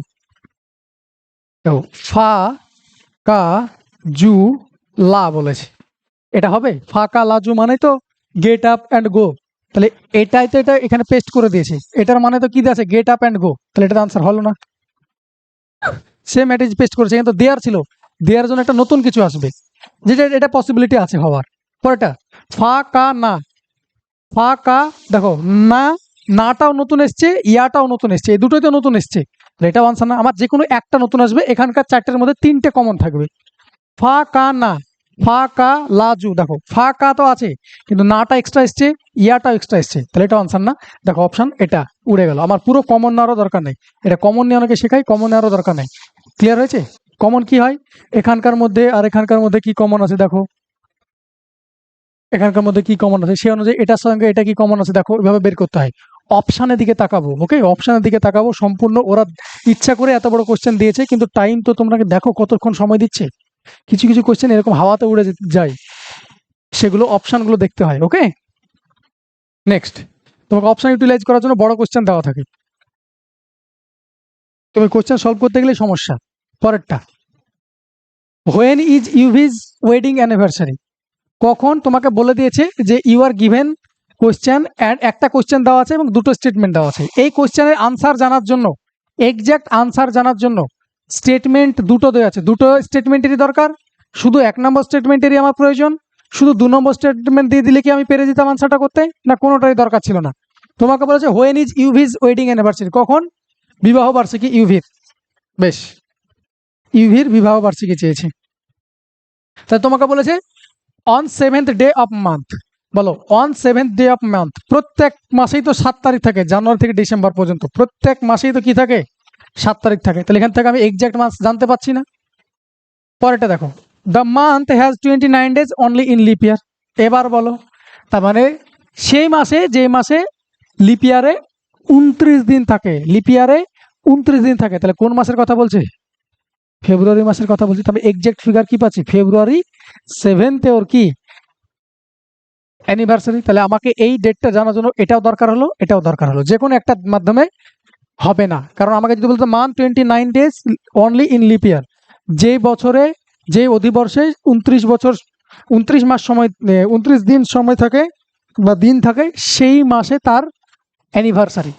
দেখো ফা কা জু লা বলেছে, এটা হবে? ফা কা লা জু মানে তো গেট আপ অ্যান্ড গো, তাহলে এটাই তো এটা এখানে পেস্ট করে দিয়েছে, এটার মানে তো কি আছে? গেট আপ অ্যান্ড গো, তাহলে এটার আনসার হলো না। সেম অ্যাটেজ পেস্ট করেছে, কিন্তু দেয়ার ছিল, দেয়ার জন্য একটা নতুন কিছু আসবে, যেটা এটা পসিবিলিটি আছে হওয়ার। পরেরটা ফা কা না, ফা কা দেখো না, নাটাও নতুন এসছে, ইয়াটাও নতুন এসছে, এই দুটোই তো নতুন এসছে, এটাও আনসার না। আমার যে কোনো একটা নতুন আসবে, এখানকার চারটের মধ্যে তিনটে কমন থাকবে। ফা কা না, ফা কা লাজু, দেখো ফা কা তো আছে কিন্তু নাটা এক্সট্রা এসছে, ইয়াটাও এক্সট্রা এসছে, তাহলে এটাও আনসার না। দেখো অপশন এটা উড়ে গেল, আমার পুরো কমন নেওয়ারও দরকার নেই, এটা কমন নিয়ে অনেকে শেখাই, কমন নেওয়ারও দরকার নেই। ক্লিয়ার হয়েছে? কমন কি হয় এখানকার মধ্যে আর এখানকার মধ্যে কি কমন আছে দেখো, এখানকার মধ্যে কি কমন আছে সেই অনুযায়ী এটার সঙ্গে এটা কি কমন আছে দেখো, এভাবে বের করতে হয়। অপশানের দিকে তাকাবো, ওকে অপশানের দিকে তাকাবো সম্পূর্ণ। ওরা ইচ্ছা করে এত বড় কোশ্চেন দিয়েছে, কিন্তু টাইম তো তোমরা দেখো কতক্ষণ সময় দিচ্ছে। কিছু কিছু কোশ্চেন এরকম হাওয়াতে উড়ে যায়, সেগুলো অপশানগুলো দেখতে হয়। ওকে নেক্সট, তোমাকে অপশান ইউটিলাইজ করার জন্য বড় কোশ্চেন দেওয়া থাকে, তুমি কোশ্চেন সলভ করতে গেলে সমস্যা। পরেরটা হোয়েন ইজ ইউভিজ ওয়েডিং অ্যানিভার্সারি, কখন? তোমাকে বলে দিয়েছে যে you are given question and একটা কোশ্চেন দেওয়া আছে এবং দুটো স্টেটমেন্ট দেওয়া আছে। এই কোশ্চেনের আনসার জানার জন্য, এক্স্যাক্ট আনসার জানার জন্য স্টেটমেন্ট দুটো দেওয়া আছে, দুটো স্টেটমেন্টেরই দরকার, শুধু এক নম্বর স্টেটমেন্টেরই আমার প্রয়োজন, শুধু দু নম্বর স্টেটমেন্ট দিয়ে দিলে কি আমি পেরে যেতাম আনসারটা করতে? না, কোনোটাই দরকার ছিল না। তোমাকে বলেছে হোয়েন ইজ ইউভিজ ওয়েডিং অ্যানিভার্সারি, কখন? বিবাহ বার্ষিকী ইউভির, বেশ, ইউভির বিবাহ বার্ষিকী চেয়েছে। তাই তোমাকে বলেছে on 7th day of month, বলো on 7th day of month. প্রত্যেক মাসেই তো 7 তারিখ থাকে, জানুয়ারি থেকে ডিসেম্বর পর্যন্ত প্রত্যেক মাসেই তো কি থাকে, 7 তারিখ থাকে। তাহলে এখান থেকে আমি এক্সাক্ট মাস জানতে পারছি না। পরেরটা দেখো, the month has 29 days only in lip ইয়ার। এবার বলো, তার মানে সেই মাসে, যে মাসে লিপ ইয়ারে 29 দিন থাকে, লিপ ইয়ারে 29 দিন থাকে, তাহলে কোন মাসের কথা বলছে, ফেব্রুয়ারি মাসের কথা বলছি। তবে এক্সাক্ট ফিগার কি পাচ্ছি, ফেব্রুয়ারি 7 ওর কি অ্যানিভার্সারি। তাহলে আমাকে এই ডেটটা জানার জন্য এটাও দরকার হলো, এটাও দরকার হলো, যে কোনো একটা মাধ্যমে হবে না। কারণ আমাকে যদি বলতো month 29 days only in lip ইয়ার, যে বছরে, যে অধিবর্ষে 29 মাস সময়, 29 দিন সময় থাকে বা দিন থাকে, সেই মাসে তার অ্যানিভার্সারি,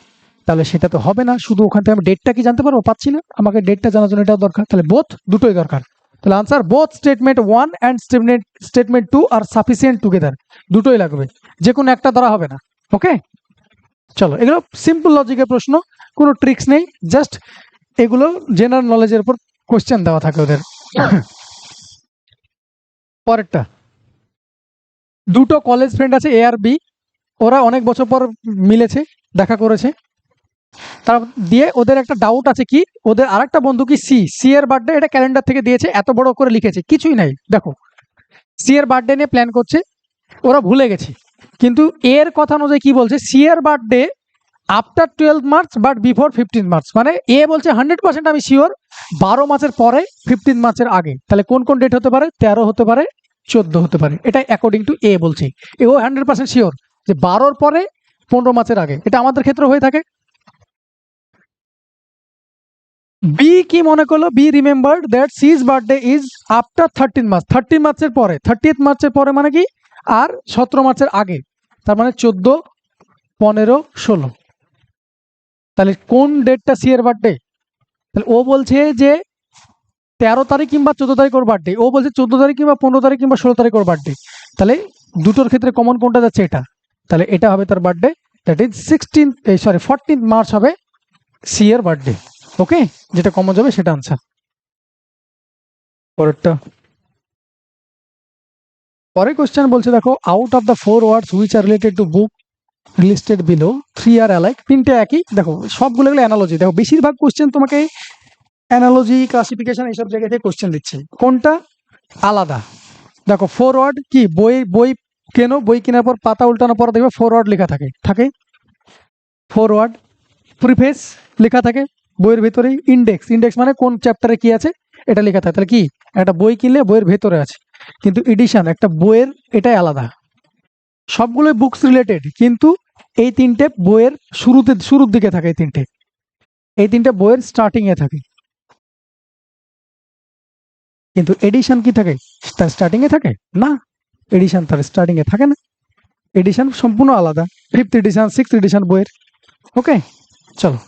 তাহলে সেটা তো হবে না। শুধু ওখান থেকে আমি ডেটটা কি জানতে পারবো, পাচ্ছি না। আমাকে ডেটটা জানার জন্য এটাও দরকার, তাহলে বোথ, দুটোই দরকার। তাহলে answer both statement 1 and statement 2 R sufficient together, দুটোই লাগবে, যে কোনো একটা দ্বারা হবে না। ওকে, চলো, এগুলো সিম্পল লজিকের প্রশ্ন, কোনো ট্রিক্স নেই, জাস্ট এগুলো জেনারেল নলেজের উপর কোশ্চেন দেওয়া থাকে ওদের। পরেরটা, দুটো কলেজ ফ্রেন্ড আছে এ আর বি, ওরা অনেক বছর পর মিলেছে, দেখা করেছে, তার দিয়ে ওদের একটা ডাউট আছে কি, ওদের আরেকটা বন্ধু কি সি এর বার্থডে, এটা ক্যালেন্ডার থেকে দিয়েছে, এত বড় করে লিখেছে, কিছুই নাই। দেখো, সি এর বার্থডে নিয়ে প্ল্যান করছে, ওরা ভুলে গেছে, কিন্তু এর কথা অনুযায়ী কি বলছে, সি এর birthday after 12 March but before 15 March. মানে এ বলছে 100% আমি শিওর 12 মাসের পরে 15 মার্চের আগে। তাহলে কোন কোন ডেট হতে পারে, 13 হতে পারে, 14 হতে পারে, এটা অ্যাকর্ডিং টু এ বলছে। এও 100% শিওর যে 12-র পরে 15 মাসের আগে, এটা আমাদের ক্ষেত্রে হয়ে থাকে। বি কি মনে করলো, B remembered that C's birthday is after 13 March, 13 মার্চের পরে, 30th মার্চের পরে মানে কি, আর 17 মার্চের আগে, তার মানে 14, 15, 16। তাহলে কোন ডেটটা সি এর বার্থডে, তাহলে ও বলছে যে 13 তারিখ কিংবা 14 তারিখ ওর বার্থডে, ও বলছে 14 তারিখ কিংবা 15 তারিখ কিংবা 16 তারিখ ওর বার্থডে। তাহলে দুটোর ক্ষেত্রে কমন কোনটা যাচ্ছে, এটা, তাহলে এটা হবে তার birthday, that is 14th March হবে সি এর বার্থডে। ওকে, যেটা কমন যাবে সেটা আনসার। পরেরটা, পরের কোশ্চেন বলছে দেখো, out of the 4 words which are related to book listed below 3 are alike. তিনটে একই, দেখো সবগুলো এগুলো অ্যানালজি। দেখো বেশিরভাগ কোশ্চেন তোমাকে অ্যানালজি, ক্লাসিফিকেশন এইসব জায়গা থেকে কোশ্চেন দিচ্ছে, কোনটা আলাদা। দেখো 4 ওয়ার্ড কি, বই কেনো, বই কেনার পর পাতা উল্টানোর পর দেখবে 4 ওয়ার্ড লেখা থাকে, 4 ওয়ার্ড। প্রিফেস লেখা থাকে বইয়ের ভেতরেই। ইন্ডেক্স মানে কোন চ্যাপ্টারে কি আছে এটা লেখা থাকে। তাহলে কি, একটা বই কিনলে বইয়ের ভেতরে আছে, কিন্তু এডিশন একটা বইয়ের, এটাই আলাদা। সবগুলোই বুকস রিলেটেড, কিন্তু এই তিনটে বইয়ের শুরুর দিকে থাকে, এই তিনটে বইয়ের স্টার্টিং এ থাকে, কিন্তু এডিশন কি থাকে, তার স্টার্টিং এ থাকে না, এডিশন তার স্টার্টিং এ থাকে না, এডিশন সম্পূর্ণ আলাদা, 5th এডিশন, 6th এডিশন বইয়ের। ওকে, চলো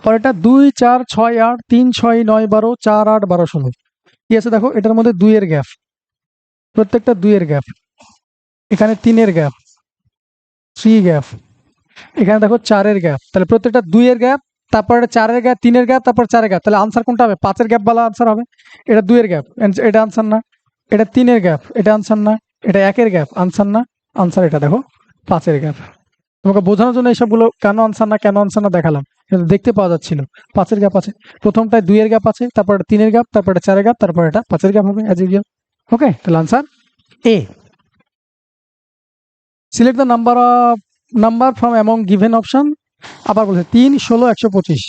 পরেরটা, 2, 4, 6, 8, 3, 6, 9, 12, 4, 8, 12, 16 কি আছে দেখো, এটার মধ্যে 2 এর গ্যাপ, প্রত্যেকটা 2 এর গ্যাপ, এখানে 3 এর গ্যাপ, 3 গ্যাপ, এখানে দেখো 4 এর গ্যাপ, তাহলে প্রত্যেকটা 2 এর গ্যাপ, তারপর 4 এর গ্যাপ, 3 এর গ্যাপ, তারপর 4 এর গ্যাপ। তাহলে আনসার কোনটা হবে, 5 এর গ্যাপ वाला আনসার হবে। এটা 2 এর গ্যাপ, এটা আনসার না। এটা 3 এর গ্যাপ, এটা আনসার না। এটা 1 এর গ্যাপ, আনসার না। আনসার এটা দেখো 5 এর গ্যাপ। তোমাকে বোঝানোর জন্য এইসবগুলো কেন আনসার না দেখালাম, কিন্তু দেখতে পাওয়া যাচ্ছিল 5 এর গ্যাপ আছে। প্রথমটায় 2 এর গ্যাপ আছে, তারপর 3 এর গ্যাপ, তারপর 4 এর গ্যাপ, তারপর এটা 5 এর গ্যাপ হবে অ্যাজ ইউজুয়াল। ওকে, তাহলে answer A. Select the number from among given option. আবার বলছে 3, 16, 125,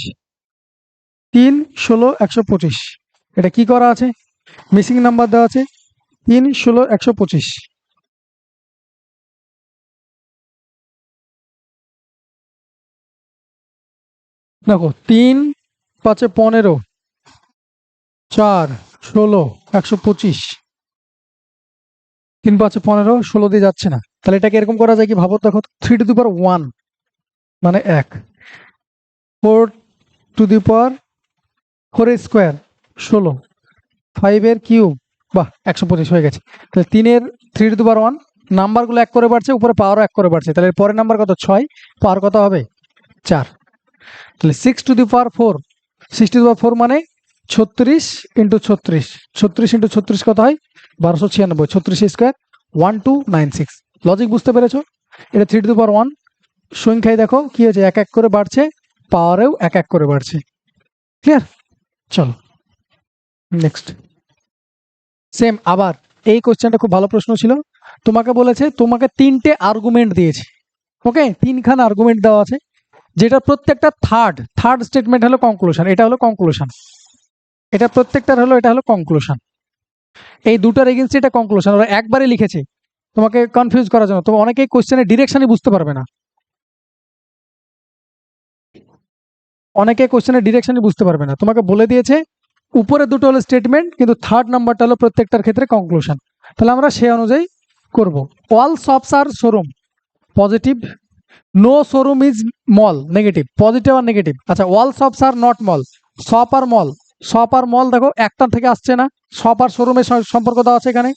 3, 16, 125, এটা কি করা আছে, মিসিং নাম্বার দেওয়া আছে 3, 16, 125। দেখো 3, 5, 15, 4, 16, 125, 3, 5, 15, 16 দিয়ে যাচ্ছে না। তাহলে এটাকে এরকম করা যায় কি, ভাবো দেখো, 3 টু দি পাওয়ার 1 মানে 1, 4 টু দি পাওয়ার 4 এর স্কোয়ার 16, 5 এর কিউব, বাহ 125 হয়ে গেছে। তাহলে 3 টু দি পাওয়ার 1, নাম্বারগুলো 1 করে বাড়ছে, উপরে পাওয়ারও 1 করে বাড়ছে, তাহলে পরের নাম্বার কত, 6, পাওয়ার কত হবে 4। তাহলে 6^4, 6^4 মানে 36 × 36 কত হয় 1296, 36 স্কোয়ার 1296। লজিক বুঝতে পেরেছো? এটা 3^1 সংখ্যায় দেখো কি হয়েছে, এক এক করে বাড়ছে, পাওয়ারেও এক এক করে বাড়ছে। ক্লিয়ার? চলো নেক্সট। সেম আবার এই কোশ্চেনটা খুব ভালো প্রশ্ন ছিল। তোমাকে বলেছে, তোমাকে 3টে আর্গুমেন্ট দিয়েছে, ওকে, 3খানা আর্গুমেন্ট দেওয়া আছে, যেটা প্রত্যেকটা থার্ড স্টেটমেন্ট হলো কনক্লুশন। এটা হলো কনক্লুশন, এটা প্রত্যেকটার হলো, এটা হলো কনক্লুশন। এই দুটার এগেইনস্টে এটা কনক্লুশন। ওরা একবারে লিখেছে তোমাকে কনফিউজ করার জন্য। তবে অনেকেই কোশ্চেনের ডিরেকশনই বুঝতে পারবে না, অনেকে কোশ্চেনের ডিরেকশনই বুঝতে পারবে না। তোমাকে বলে দিয়েছে উপরে দুটো হলো স্টেটমেন্ট, কিন্তু থার্ড নাম্বারটা হলো প্রত্যেকটার ক্ষেত্রে কনক্লুশন। তাহলে আমরা সেই অনুযায়ী করব। All shops are showroom positive, no showroom is mall negative, positive আর নেগেটিভ। আচ্ছা, all shops are not mall, shop আর মল, শপ আর মল দেখো একটা থেকে আসছে না, শপ আর শোরুমের সম্পর্ক দেওয়া আছে এখানে,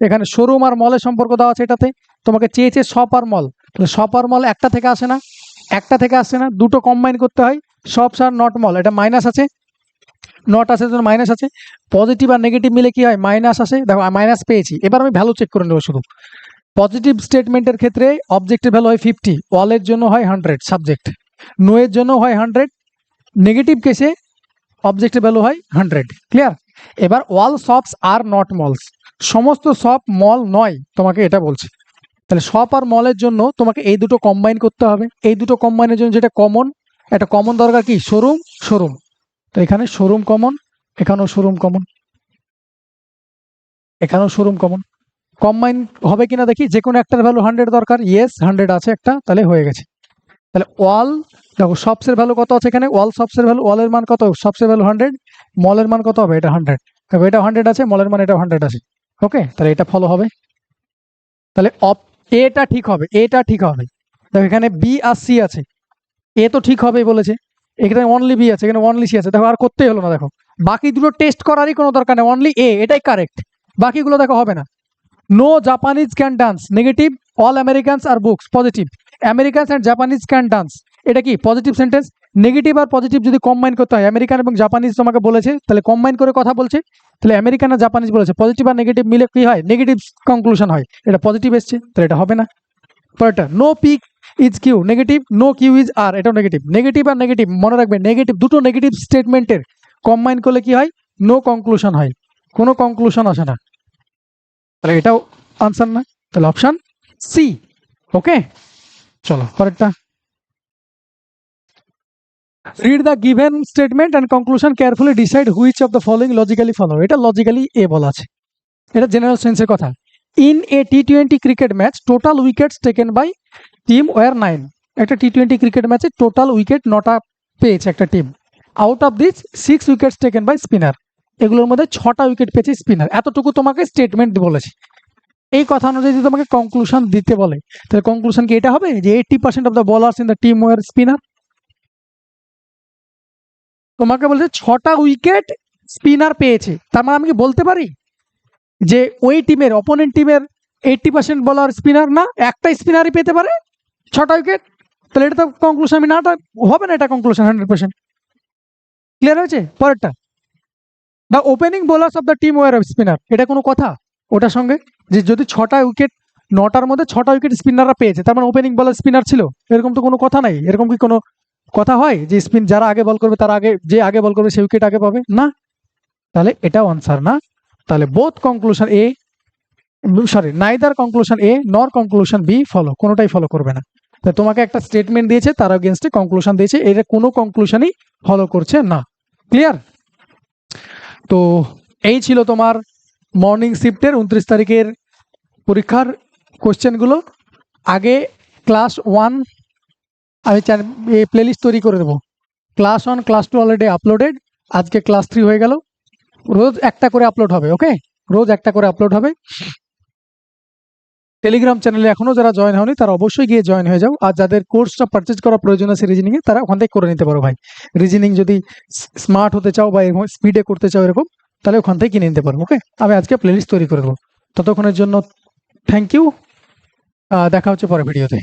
এখানে শোরুম আর মলের সম্পর্ক দেওয়া আছে এটাতে। তোমাকে চেয়েছে শপ আর মল, তাহলে শপ আর মল একটা থেকে আসে না, একটা থেকে আসছে না, দুটো কম্বাইন করতে হয়। শপস আর নট মল, এটা মাইনাস আছে, নট আছে জন্য মাইনাস আছে, পজিটিভ আর নেগেটিভ মিলে কি হয় মাইনাস আসে। দেখো মাইনাস পেয়েছি, এবার আমি ভ্যালু চেক করে নেবো শুধু। পজিটিভ স্টেটমেন্টের ক্ষেত্রে অবজেক্টের ভ্যালু হয় 50, অলের জন্য হয় 100 সাবজেক্ট, নো এর জন্য হয় 100, নেগেটিভ কেসে অবজেক্টের ভ্যালু হয় 100। ক্লিয়ার? এবার all shops are not malls, সমস্ত শপ মল নয়, তোমাকে এটা বলছে। তাহলে শপ আর মলের জন্য তোমাকে এই দুটো কম্বাইন করতে হবে। এই দুটো কম্বাইনের জন্য যেটা কমন, একটা কমন দরকার কি শোরুম, শোরুম। তো এখানে শোরুম কমন, এখানেও শোরুম কমন, এখানেও শোরুম কমন। কম্বাইন হবে কিনা দেখি, যে কোনো একটার ভ্যালু 100 দরকার, ইয়েস 100 আছে একটা, তাহলে হয়ে গেছে। তাহলে অল দেখো শপসের ভ্যালু কত আছে এখানে, অল শপসের ভ্যালু, অলের মান কত, শপসের ভ্যালু 100, মলের মান কত হবে, এটা 100। দেখো এটা 100 আছে, মলের মান এটা 100 আছে, ওকে, তাহলে এটা ফলো হবে। তাহলে এটা ঠিক হবে, এটা ঠিক হবে। দেখো এখানে বি আর সি আছে, এ তো ঠিক হবেই বলেছে, এখানে অনলি বি আছে, এখানে অনলি সি আছে। দেখো আর করতেই হলো না, দেখো বাকি দুটো টেস্ট করারই কোনো দরকার নেই, অনলি এ, এটাই কারেক্ট, বাকিগুলো দেখো হবে না। No Japanese can dance negative, all Americans are books positive, Americans and Japanese can dance, এটা কি পজিটিভ সেন্টেন্স। নেগেটিভ আর পজিটিভ যদি কম্বাইন করতে হয়, আমেরিকান এবং জাপানিজ তোমাকে বলেছে, তাহলে কম্বাইন করে কথা বলছে, তাহলে আমেরিকান আর জাপানিজ বলেছে, পজিটিভ আর নেগেটিভ মিলে কি হয়, নেগেটিভ কনক্লুশন হয়, এটা পজিটিভ এসছে, তাহলে এটা হবে না। পরেরটা no pick is Q negative, no Q is R, এটাও নেগেটিভ। নেগেটিভ আর নেগেটিভ মনে রাখবে, নেগেটিভ দুটো নেগেটিভ স্টেটমেন্টের কম্বাইন করলে কি হয়, নো কনক্লুশন হয়, কোনো কনক্লুশন আসে না, তাহলে এটাও আনসার না, তাহলে অপশন সি। ওকে, চলো পরেরটা। Read the given statement and conclusion carefully decide which of the following logically follow. এটা লজিক্যালি এ বলা আছে, এটা জেনারেল সেন্সের কথা। ইন এ টি20 cricket match total wickets taken by team were 9, একটা টি20 ক্রিকেট ম্যাচে টোটাল উইকেট 9টা পেয়েছে একটা টিম। Out of this 6 wickets taken by spinner, এগুলোর মধ্যে 6টা উইকেট পেয়েছে স্পিনার। এতটুকু তোমাকে স্টেটমেন্ট বলেছে। এই কথা অনুযায়ী যদি তোমাকে কনক্লুশন দিতে বলে, তাহলে কনক্লুশন কি এটা হবে যে 80% of the bowlers in the team were spinner. তোমাকে বলছে 6টা উইকেট স্পিনার পেয়েছে, তার মানে আমি কি বলতে পারি যে ওই টিমের, অপোনেন্ট টিমের 80% বলার স্পিনার না, একটা স্পিনারই পেতে পারে 6টা উইকেট, তাহলে এটা তো কনক্লুশন আমি নাটা হবে না, এটা কনক্লুশন 100%। ক্লিয়ার হয়েছে? পরেরটা the opening bowlers of the team were spinner, এটা কোনো কথা ওটার সঙ্গে, যে যদি 6টা উইকেট, 9টার মধ্যে 6টা উইকেট স্পিনাররা পেয়েছে, তার মানে ওপেনিং বলার স্পিনার ছিল, এরকম তো কোনো কথা নাই। এরকম কি কোনো কথা হয় যে স্পিন যারা আগে বল করবে তার আগে, যে আগে বল করবে সে উইকেট আগে পাবে না, তাহলে এটাও আনসার না। তাহলে বোথ কনক্লুশন এ, সরি নাইদার কনক্লুশন এ নর কনক্লুশন বি ফলো, কোনোটাই ফলো করবে না। তো তোমাকে একটা স্টেটমেন্ট দিয়েছে, তার এগেইনস্টে কনক্লুশন দিয়েছে, এটা কোনো কনক্লুশনই ফলো করছে না। ক্লিয়ার? তো এই ছিল তোমার মর্নিং শিফটের 29 তারিখের পরীক্ষার কোশ্চেনগুলো। আগে ক্লাস 1 আমি প্লেলিস্ট তৈরি করে দেবো। ক্লাস 1 ক্লাস 2 অলরেডি আপলোডেড, আজকে ক্লাস 3 হয়ে গেল। রোজ একটা করে আপলোড হবে, ওকে, রোজ একটা করে আপলোড হবে। টেলিগ্রাম চ্যানেলে এখনো যারা জয়েন হয়নি তারা অবশ্যই গিয়ে জয়েন হয়ে যাও। আর যাদের কোর্সটা পারচেজ করা প্রয়োজন আছে রিজনিং এ, তারা ওখান থেকে করে নিতে পারো ভাই। রিজনিং যদি স্মার্ট হতে চাও বা এরকম স্পিডে করতে চাও এরকম, তাহলে ওখান থেকে কিনে নিতে পারো। ওকে, আমি আজকে প্লেলিস্ট তৈরি করে দেবো। ততক্ষণের জন্য থ্যাংক ইউ, দেখা হচ্ছে পরের ভিডিওতে।